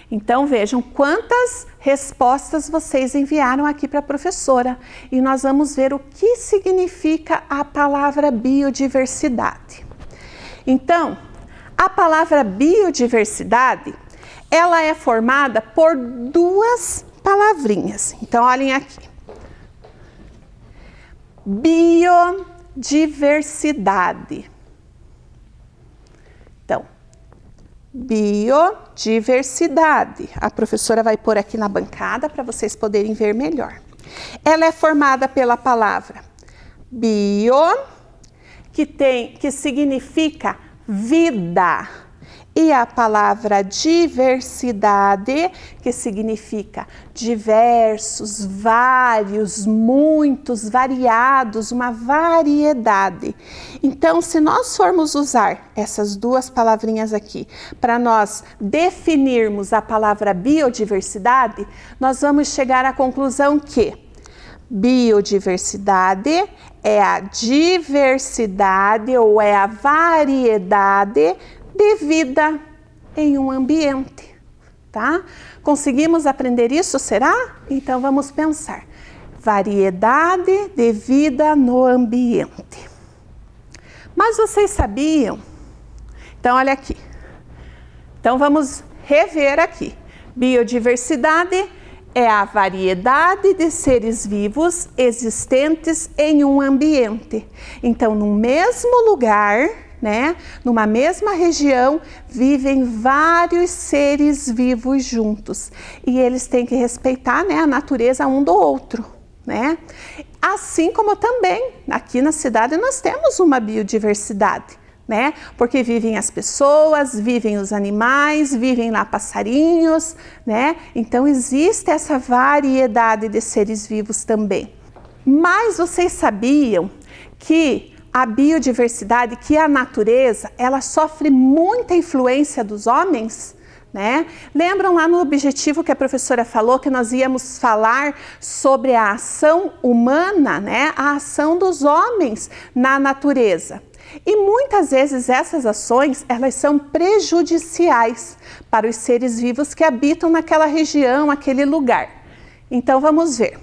Então vejam quantas respostas vocês enviaram aqui para a professora. E nós vamos ver o que significa a palavra biodiversidade. Então, a palavra biodiversidade, ela é formada por duas palavrinhas. Então olhem aqui. Biodiversidade. Então, biodiversidade. A professora vai pôr aqui na bancada para vocês poderem ver melhor. Ela é formada pela palavra bio, que significa vida, e a palavra diversidade, que significa diversos, vários, muitos, variados, uma variedade. Então, se nós formos usar essas duas palavrinhas aqui para nós definirmos a palavra biodiversidade, nós vamos chegar à conclusão que biodiversidade é a diversidade ou é a variedade de vida em um ambiente, tá? Conseguimos aprender isso, será? Então vamos pensar. Variedade de vida no ambiente. Mas vocês sabiam? Então olha aqui. Então vamos rever aqui. Biodiversidade é a variedade de seres vivos existentes em um ambiente. Então, no mesmo lugar, né, numa mesma região, vivem vários seres vivos juntos. E eles têm que respeitar, né, a natureza um do outro, né? Assim como também, aqui na cidade, nós temos uma biodiversidade, né? Porque vivem as pessoas, vivem os animais, vivem lá passarinhos, né? Então existe essa variedade de seres vivos também. Mas vocês sabiam que a biodiversidade, que a natureza, ela sofre muita influência dos homens, né? Lembram lá no objetivo que a professora falou que nós íamos falar sobre a ação humana, né? A ação dos homens na natureza. E muitas vezes essas ações, elas são prejudiciais para os seres vivos que habitam naquela região, aquele lugar. Então vamos ver.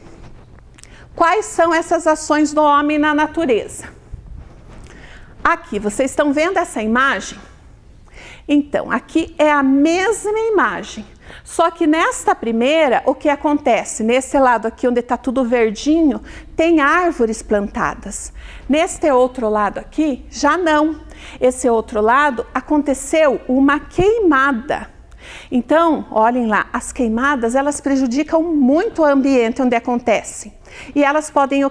Quais são essas ações do homem na natureza? Aqui, vocês estão vendo essa imagem? Então, aqui é a mesma imagem. Só que nesta primeira, o que acontece? Nesse lado aqui, onde está tudo verdinho, tem árvores plantadas. Neste outro lado aqui, já não. Esse outro lado, aconteceu uma queimada. Então, olhem lá, as queimadas, elas prejudicam muito o ambiente onde acontecem. E elas podem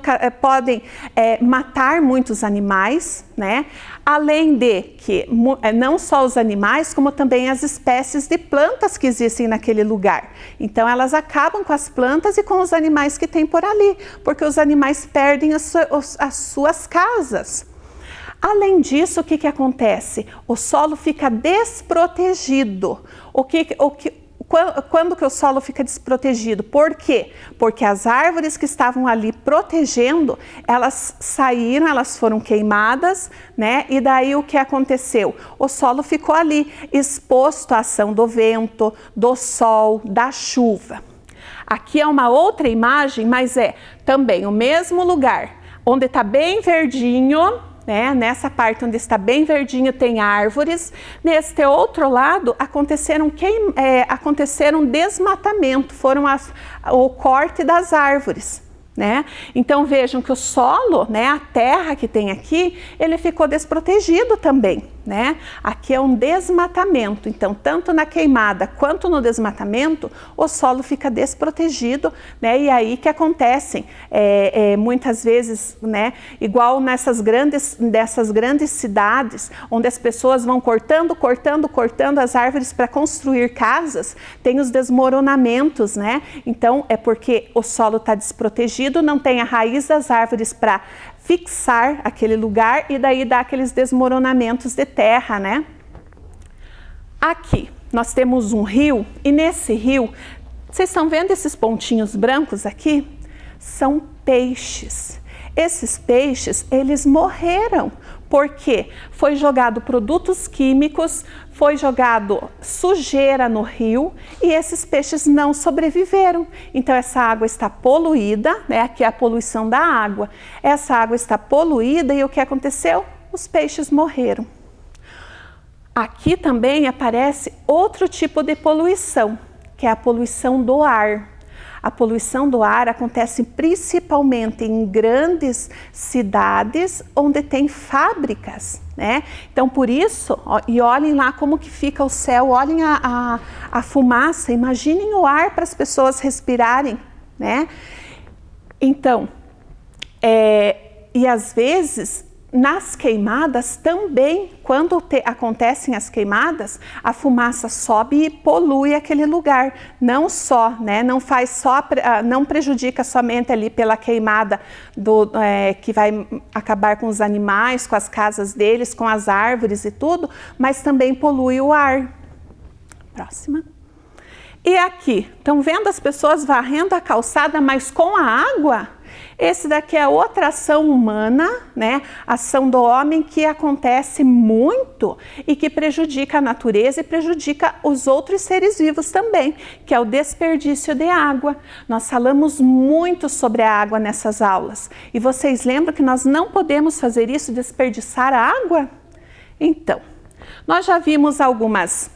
matar muitos animais, né? Além de que não só os animais, como também as espécies de plantas que existem naquele lugar. Então elas acabam com as plantas e com os animais que tem por ali, porque os animais perdem as suas casas. Além disso, o que acontece? O solo fica desprotegido. Quando que o solo fica desprotegido? Por quê? Porque as árvores que estavam ali protegendo, elas saíram, elas foram queimadas, né? E daí o que aconteceu? O solo ficou ali exposto à ação do vento, do sol, da chuva. Aqui é uma outra imagem, mas é também o mesmo lugar, onde está bem verdinho, né? Nessa parte onde está bem verdinho tem árvores. Neste outro lado aconteceram desmatamento, foram o corte das árvores, né? Então vejam que o solo, né, a terra que tem aqui, ele ficou desprotegido também, né? Aqui é um desmatamento, então tanto na queimada quanto no desmatamento, o solo fica desprotegido, né? E aí que acontecem muitas vezes, né, igual dessas grandes cidades, onde as pessoas vão cortando as árvores para construir casas, tem os desmoronamentos, né? Então é porque o solo está desprotegido, não tem a raiz das árvores para fixar aquele lugar e daí dá aqueles desmoronamentos de terra, né? Aqui nós temos um rio e nesse rio, vocês estão vendo esses pontinhos brancos aqui? São peixes. Esses peixes, eles morreram porque foi jogado produtos químicos, foi jogado sujeira no rio e esses peixes não sobreviveram. Então essa água está poluída, né? Aqui é a poluição da água. Essa água está poluída e o que aconteceu? Os peixes morreram. Aqui também aparece outro tipo de poluição, que é a poluição do ar. A poluição do ar acontece principalmente em grandes cidades onde tem fábricas, né? Então, por isso, e olhem lá como que fica o céu, olhem a fumaça, imaginem o ar para as pessoas respirarem, né? Então, e às vezes, nas queimadas também, quando acontecem as queimadas, a fumaça sobe e polui aquele lugar. Não só, né? Não prejudica somente ali pela queimada que vai acabar com os animais, com as casas deles, com as árvores e tudo, mas também polui o ar. Próxima. E aqui, estão vendo as pessoas varrendo a calçada, mas com a água? Esse daqui é outra ação humana, né? Ação do homem que acontece muito e que prejudica a natureza e prejudica os outros seres vivos também, que é o desperdício de água. Nós falamos muito sobre a água nessas aulas. E vocês lembram que nós não podemos fazer isso, desperdiçar a água? Então, nós já vimos algumas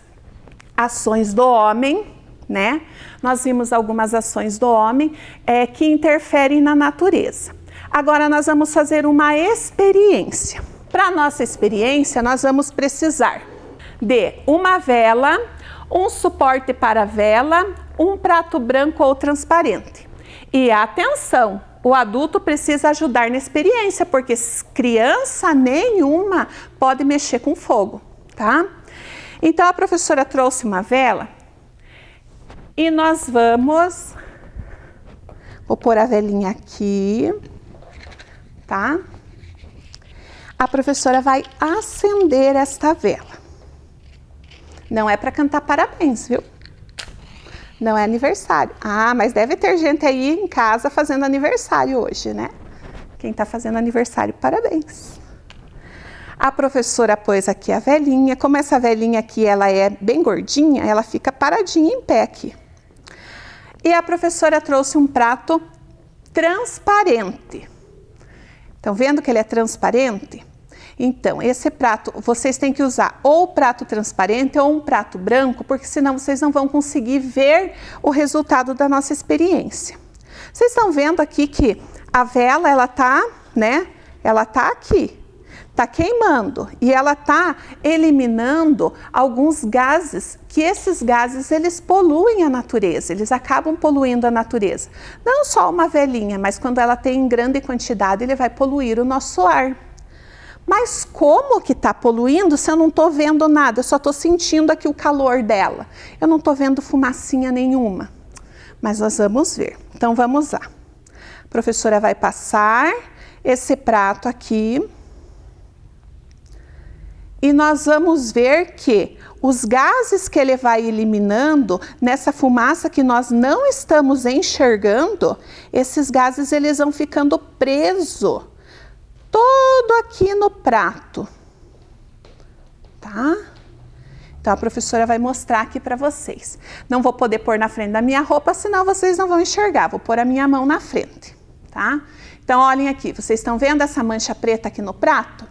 ações do homem, né? Nós vimos algumas ações do homem que interferem na natureza. Agora nós vamos fazer uma experiência. Para a nossa experiência, nós vamos precisar de uma vela, um suporte para a vela, um prato branco ou transparente. E atenção, o adulto precisa ajudar na experiência, porque criança nenhuma pode mexer com fogo, tá? Então a professora trouxe uma vela. E nós vou pôr a velinha aqui, tá? A professora vai acender esta vela. Não é para cantar parabéns, viu? Não é aniversário. Ah, mas deve ter gente aí em casa fazendo aniversário hoje, né? Quem tá fazendo aniversário, parabéns. A professora pôs aqui a velinha. Como essa velinha aqui, ela é bem gordinha, ela fica paradinha em pé aqui. E a professora trouxe um prato transparente. Estão vendo que ele é transparente? Então, esse prato, vocês têm que usar ou o prato transparente ou um prato branco, porque senão vocês não vão conseguir ver o resultado da nossa experiência. Vocês estão vendo aqui que a vela, ela tá, né? Ela tá aqui. Está queimando e ela está eliminando alguns gases, que esses gases eles poluem a natureza, eles acabam poluindo a natureza. Não só uma velinha, mas quando ela tem em grande quantidade, ele vai poluir o nosso ar. Mas como que está poluindo se eu não estou vendo nada? Eu só estou sentindo aqui o calor dela. Eu não estou vendo fumacinha nenhuma. Mas nós vamos ver. Então vamos lá. A professora vai passar esse prato aqui. E nós vamos ver que os gases que ele vai eliminando nessa fumaça que nós não estamos enxergando, esses gases eles vão ficando presos todo aqui no prato, tá? Então a professora vai mostrar aqui para vocês. Não vou poder pôr na frente da minha roupa, senão vocês não vão enxergar. Vou pôr a minha mão na frente, tá? Então olhem aqui, vocês estão vendo essa mancha preta aqui no prato?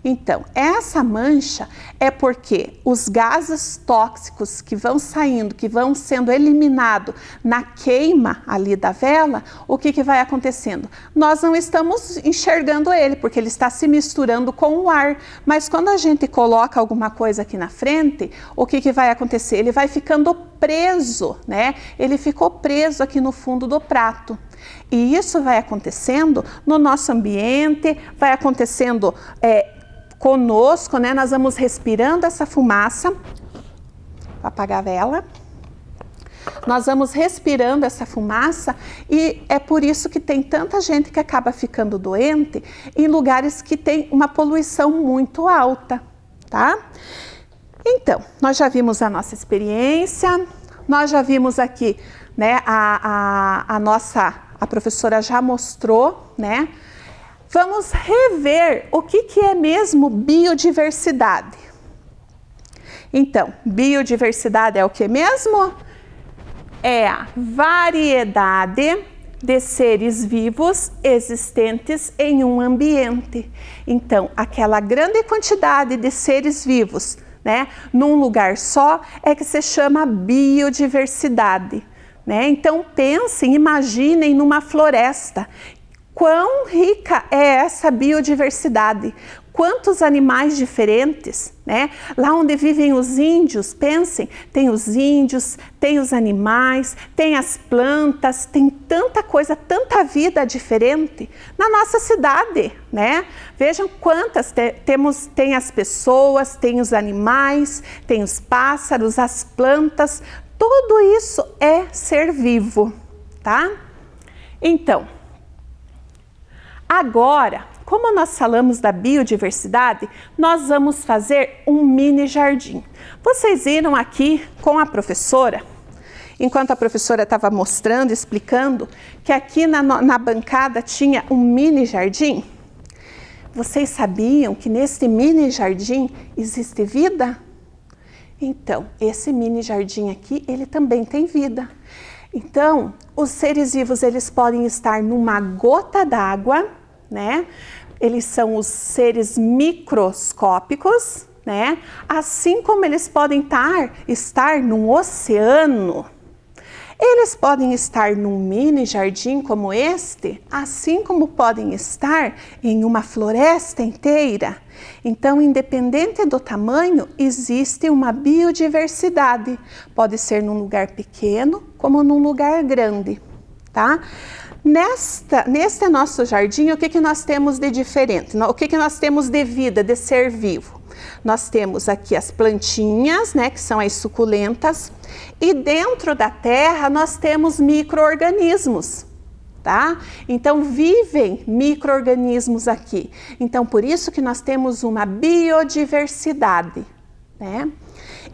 Então, essa mancha é porque os gases tóxicos que vão saindo, que vão sendo eliminados na queima ali da vela, o que vai acontecendo? Nós não estamos enxergando ele, porque ele está se misturando com o ar. Mas quando a gente coloca alguma coisa aqui na frente, o que vai acontecer? Ele vai ficando preso, né? Ele ficou preso aqui no fundo do prato. E isso vai acontecendo no nosso ambiente, vai acontecendo conosco, né? Nós vamos respirando essa fumaça. Vou apagar a vela. Nós vamos respirando essa fumaça e é por isso que tem tanta gente que acaba ficando doente em lugares que tem uma poluição muito alta, tá? Então, nós já vimos a nossa experiência, nós já vimos aqui, né, a professora já mostrou, né? Vamos rever o que é mesmo biodiversidade. Então, biodiversidade é o que mesmo? É a variedade de seres vivos existentes em um ambiente. Então, aquela grande quantidade de seres vivos, né, num lugar só, é que se chama biodiversidade, né? Então, pensem, imaginem numa floresta. Quão rica é essa biodiversidade? Quantos animais diferentes, né? Lá onde vivem os índios, pensem, tem os índios, tem os animais, tem as plantas, tem tanta coisa, tanta vida diferente na nossa cidade, né? Vejam quantas tem as pessoas, tem os animais, tem os pássaros, as plantas, tudo isso é ser vivo, tá? Então, agora, como nós falamos da biodiversidade, nós vamos fazer um mini jardim. Vocês viram aqui com a professora, enquanto a professora estava mostrando, explicando, que aqui na bancada tinha um mini jardim? Vocês sabiam que nesse mini jardim existe vida? Então, esse mini jardim aqui, ele também tem vida. Então, os seres vivos, eles podem estar numa gota d'água, né? Eles são os seres microscópicos, né? Assim como eles podem estar num oceano. Eles podem estar num mini jardim como este, assim como podem estar em uma floresta inteira. Então, independente do tamanho, existe uma biodiversidade. Pode ser num lugar pequeno, como num lugar grande, tá? Neste nosso jardim, o que nós temos de diferente? O que nós temos de vida, de ser vivo? Nós temos aqui as plantinhas, né, que são as suculentas, e dentro da terra nós temos micro-organismos, tá? Então vivem micro-organismos aqui. Então por isso que nós temos uma biodiversidade, né?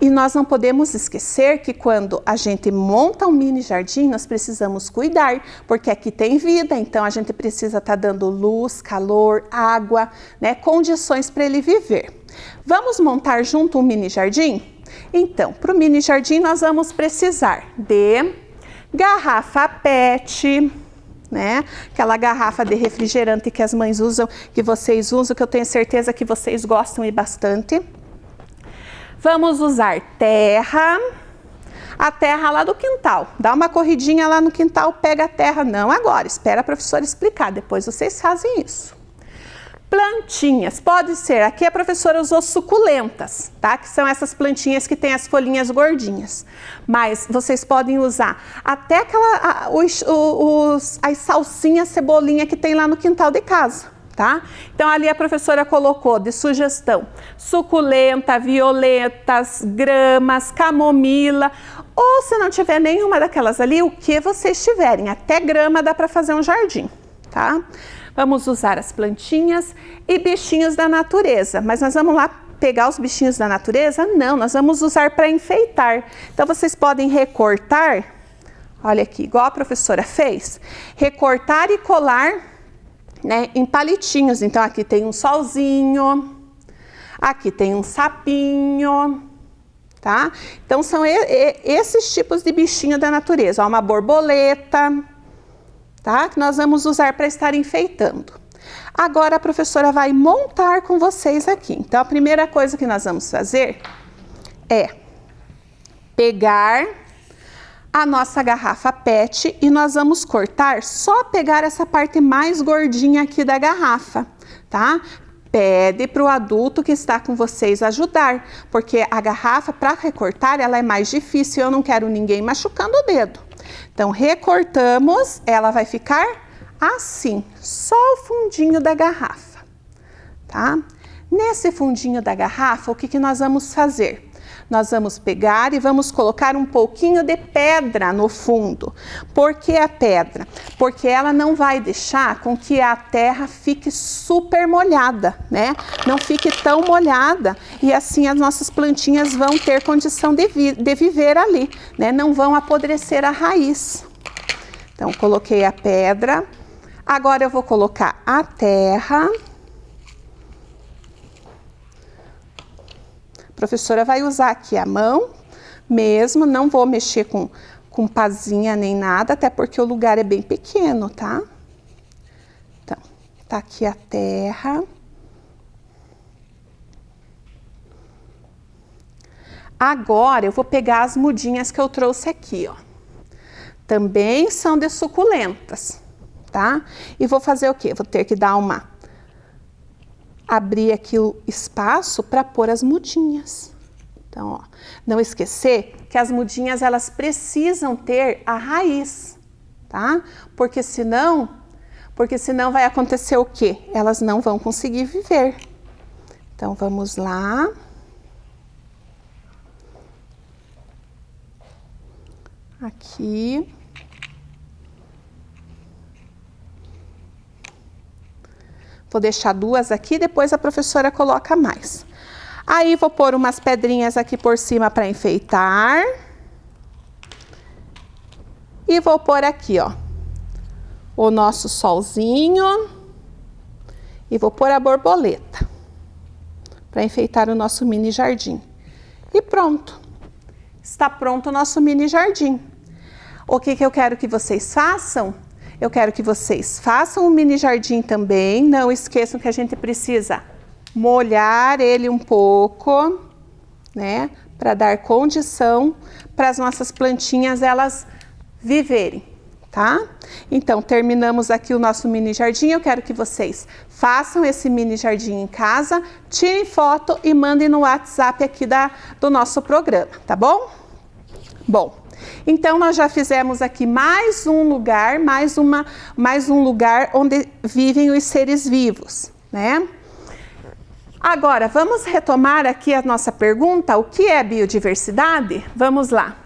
E nós não podemos esquecer que quando a gente monta um mini jardim, nós precisamos cuidar, porque aqui tem vida, então a gente precisa estar dando luz, calor, água, né, condições para ele viver. Vamos montar junto um mini jardim? Então, para o mini jardim nós vamos precisar de garrafa PET, né? Aquela garrafa de refrigerante que as mães usam, que vocês usam, que eu tenho certeza que vocês gostam e bastante. Vamos usar terra, a terra lá do quintal. Dá uma corridinha lá no quintal, pega a terra. Não agora, espera a professora explicar, depois vocês fazem isso. Plantinhas, pode ser, aqui a professora usou suculentas, tá? Que são essas plantinhas que tem as folhinhas gordinhas. Mas vocês podem usar até as salsinhas, cebolinha que tem lá no quintal de casa. Tá? Então ali a professora colocou de sugestão suculenta, violetas, gramas, camomila, ou se não tiver nenhuma daquelas ali, o que vocês tiverem, até grama dá para fazer um jardim, tá? Vamos usar as plantinhas e bichinhos da natureza, mas nós vamos lá pegar os bichinhos da natureza? Não, nós vamos usar para enfeitar. Então, vocês podem recortar, olha aqui, igual a professora fez, recortar e colar, né, em palitinhos. Então, aqui tem um solzinho, aqui tem um sapinho, tá? Então, são esses tipos de bichinho da natureza. Ó, uma borboleta, tá? Que nós vamos usar para estar enfeitando. Agora, a professora vai montar com vocês aqui. Então, a primeira coisa que nós vamos fazer é pegar a nossa garrafa PET e nós vamos cortar, só pegar essa parte mais gordinha aqui da garrafa, tá? Pede para o adulto que está com vocês ajudar, porque a garrafa, para recortar, ela é mais difícil, eu não quero ninguém machucando o dedo. Então, recortamos, ela vai ficar assim, só o fundinho da garrafa, tá? Nesse fundinho da garrafa, o que nós vamos fazer? Nós vamos pegar e vamos colocar um pouquinho de pedra no fundo. Por que a pedra? Porque ela não vai deixar com que a terra fique super molhada, né? Não fique tão molhada e assim as nossas plantinhas vão ter condição de viver ali, né? Não vão apodrecer a raiz. Então, coloquei a pedra. Agora eu vou colocar a terra. A professora vai usar aqui a mão mesmo, não vou mexer com pazinha nem nada, até porque o lugar é bem pequeno, tá? Então, tá aqui a terra. Agora eu vou pegar as mudinhas que eu trouxe aqui, ó. Também são de suculentas, tá? E vou fazer o quê? Vou ter que dar abrir aqui o espaço para pôr as mudinhas. Então, ó, não esquecer que as mudinhas, elas precisam ter a raiz, tá? Porque senão vai acontecer o quê? Elas não vão conseguir viver. Então, vamos lá. Aqui. Vou deixar duas aqui, depois a professora coloca mais. Aí, vou pôr umas pedrinhas aqui por cima para enfeitar. E vou pôr aqui, ó, o nosso solzinho. E vou pôr a borboleta para enfeitar o nosso mini jardim. E pronto. Está pronto o nosso mini jardim. O que eu quero que vocês façam? Eu quero que vocês façam um mini jardim também. Não esqueçam que a gente precisa molhar ele um pouco, né? Para dar condição para as nossas plantinhas elas viverem, tá? Então, terminamos aqui o nosso mini jardim. Eu quero que vocês façam esse mini jardim em casa, tirem foto e mandem no WhatsApp aqui do nosso programa, tá bom? Bom, então nós já fizemos aqui mais um lugar, mais um lugar onde vivem os seres vivos, né? Agora, vamos retomar aqui a nossa pergunta, o que é biodiversidade? Vamos lá.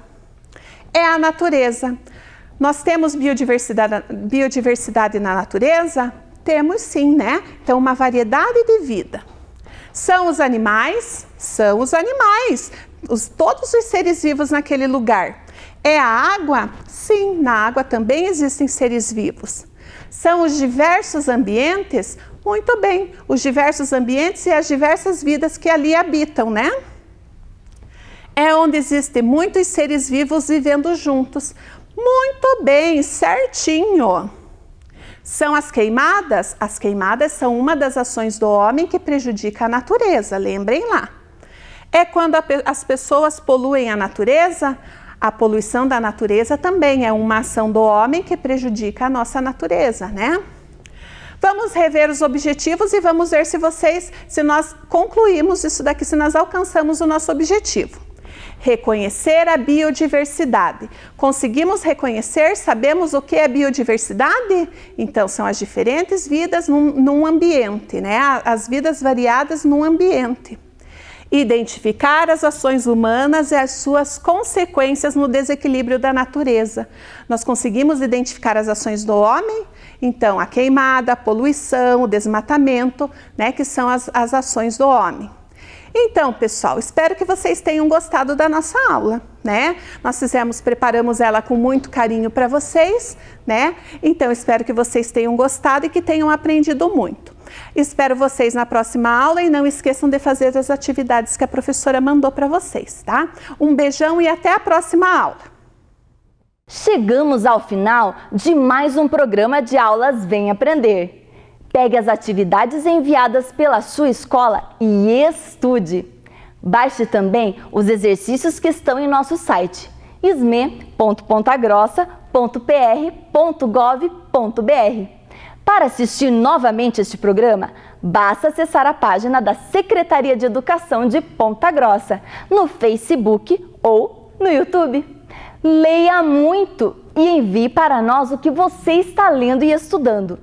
É a natureza. Nós temos biodiversidade na natureza? Temos sim, né? Então, uma variedade de vida. São os animais? São os animais. Todos os seres vivos naquele lugar. É a água? Sim, na água também existem seres vivos. São os diversos ambientes? Muito bem, os diversos ambientes e as diversas vidas que ali habitam, né? É onde existem muitos seres vivos vivendo juntos. Muito bem, certinho. São as queimadas? As queimadas são uma das ações do homem que prejudica a natureza, lembrem lá. É quando as pessoas poluem a natureza? A poluição da natureza também é uma ação do homem que prejudica a nossa natureza, né? Vamos rever os objetivos e vamos ver se nós concluímos isso daqui, se nós alcançamos o nosso objetivo. Reconhecer a biodiversidade. Conseguimos reconhecer? Sabemos o que é biodiversidade? Então, são as diferentes vidas num ambiente, né? As vidas variadas num ambiente. Identificar as ações humanas e as suas consequências no desequilíbrio da natureza. Nós conseguimos identificar as ações do homem? Então, a queimada, a poluição, o desmatamento, né, que são as ações do homem. Então, pessoal, espero que vocês tenham gostado da nossa aula, né? Nós preparamos ela com muito carinho para vocês, né? Então, espero que vocês tenham gostado e que tenham aprendido muito. Espero vocês na próxima aula e não esqueçam de fazer as atividades que a professora mandou para vocês, tá? Um beijão e até a próxima aula. Chegamos ao final de mais um programa de aulas Vem Aprender. Pegue as atividades enviadas pela sua escola e estude. Baixe também os exercícios que estão em nosso site sme.pontagrossa.pr.gov.br. Para assistir novamente este programa, basta acessar a página da Secretaria de Educação de Ponta Grossa, no Facebook ou no YouTube. Leia muito e envie para nós o que você está lendo e estudando.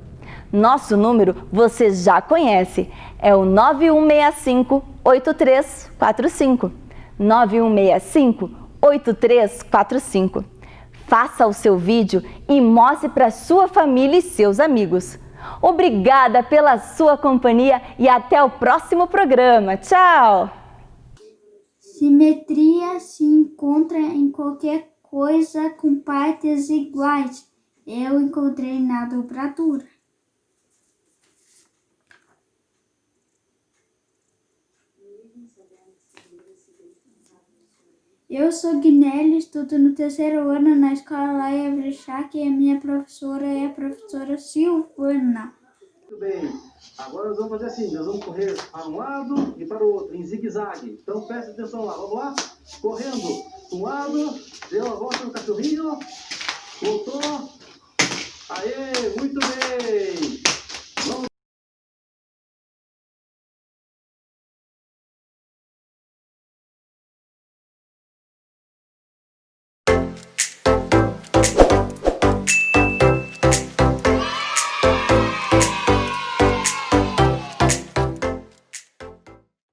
Nosso número você já conhece, é o 9165-8345. 9165-8345. Faça o seu vídeo e mostre para sua família e seus amigos. Obrigada pela sua companhia e até o próximo programa. Tchau! Simetria se encontra em qualquer coisa com partes iguais. Eu encontrei na dobradura. Eu sou Guinelli, estudo no 3º ano na escola Laia Brechac e a minha professora é a professora Silvana. Muito bem, agora nós vamos fazer assim, nós vamos correr para um lado e para o outro, em zigue-zague. Então preste atenção lá, vamos lá? Correndo, um lado, deu a volta no cachorrinho, voltou, aê, muito bem!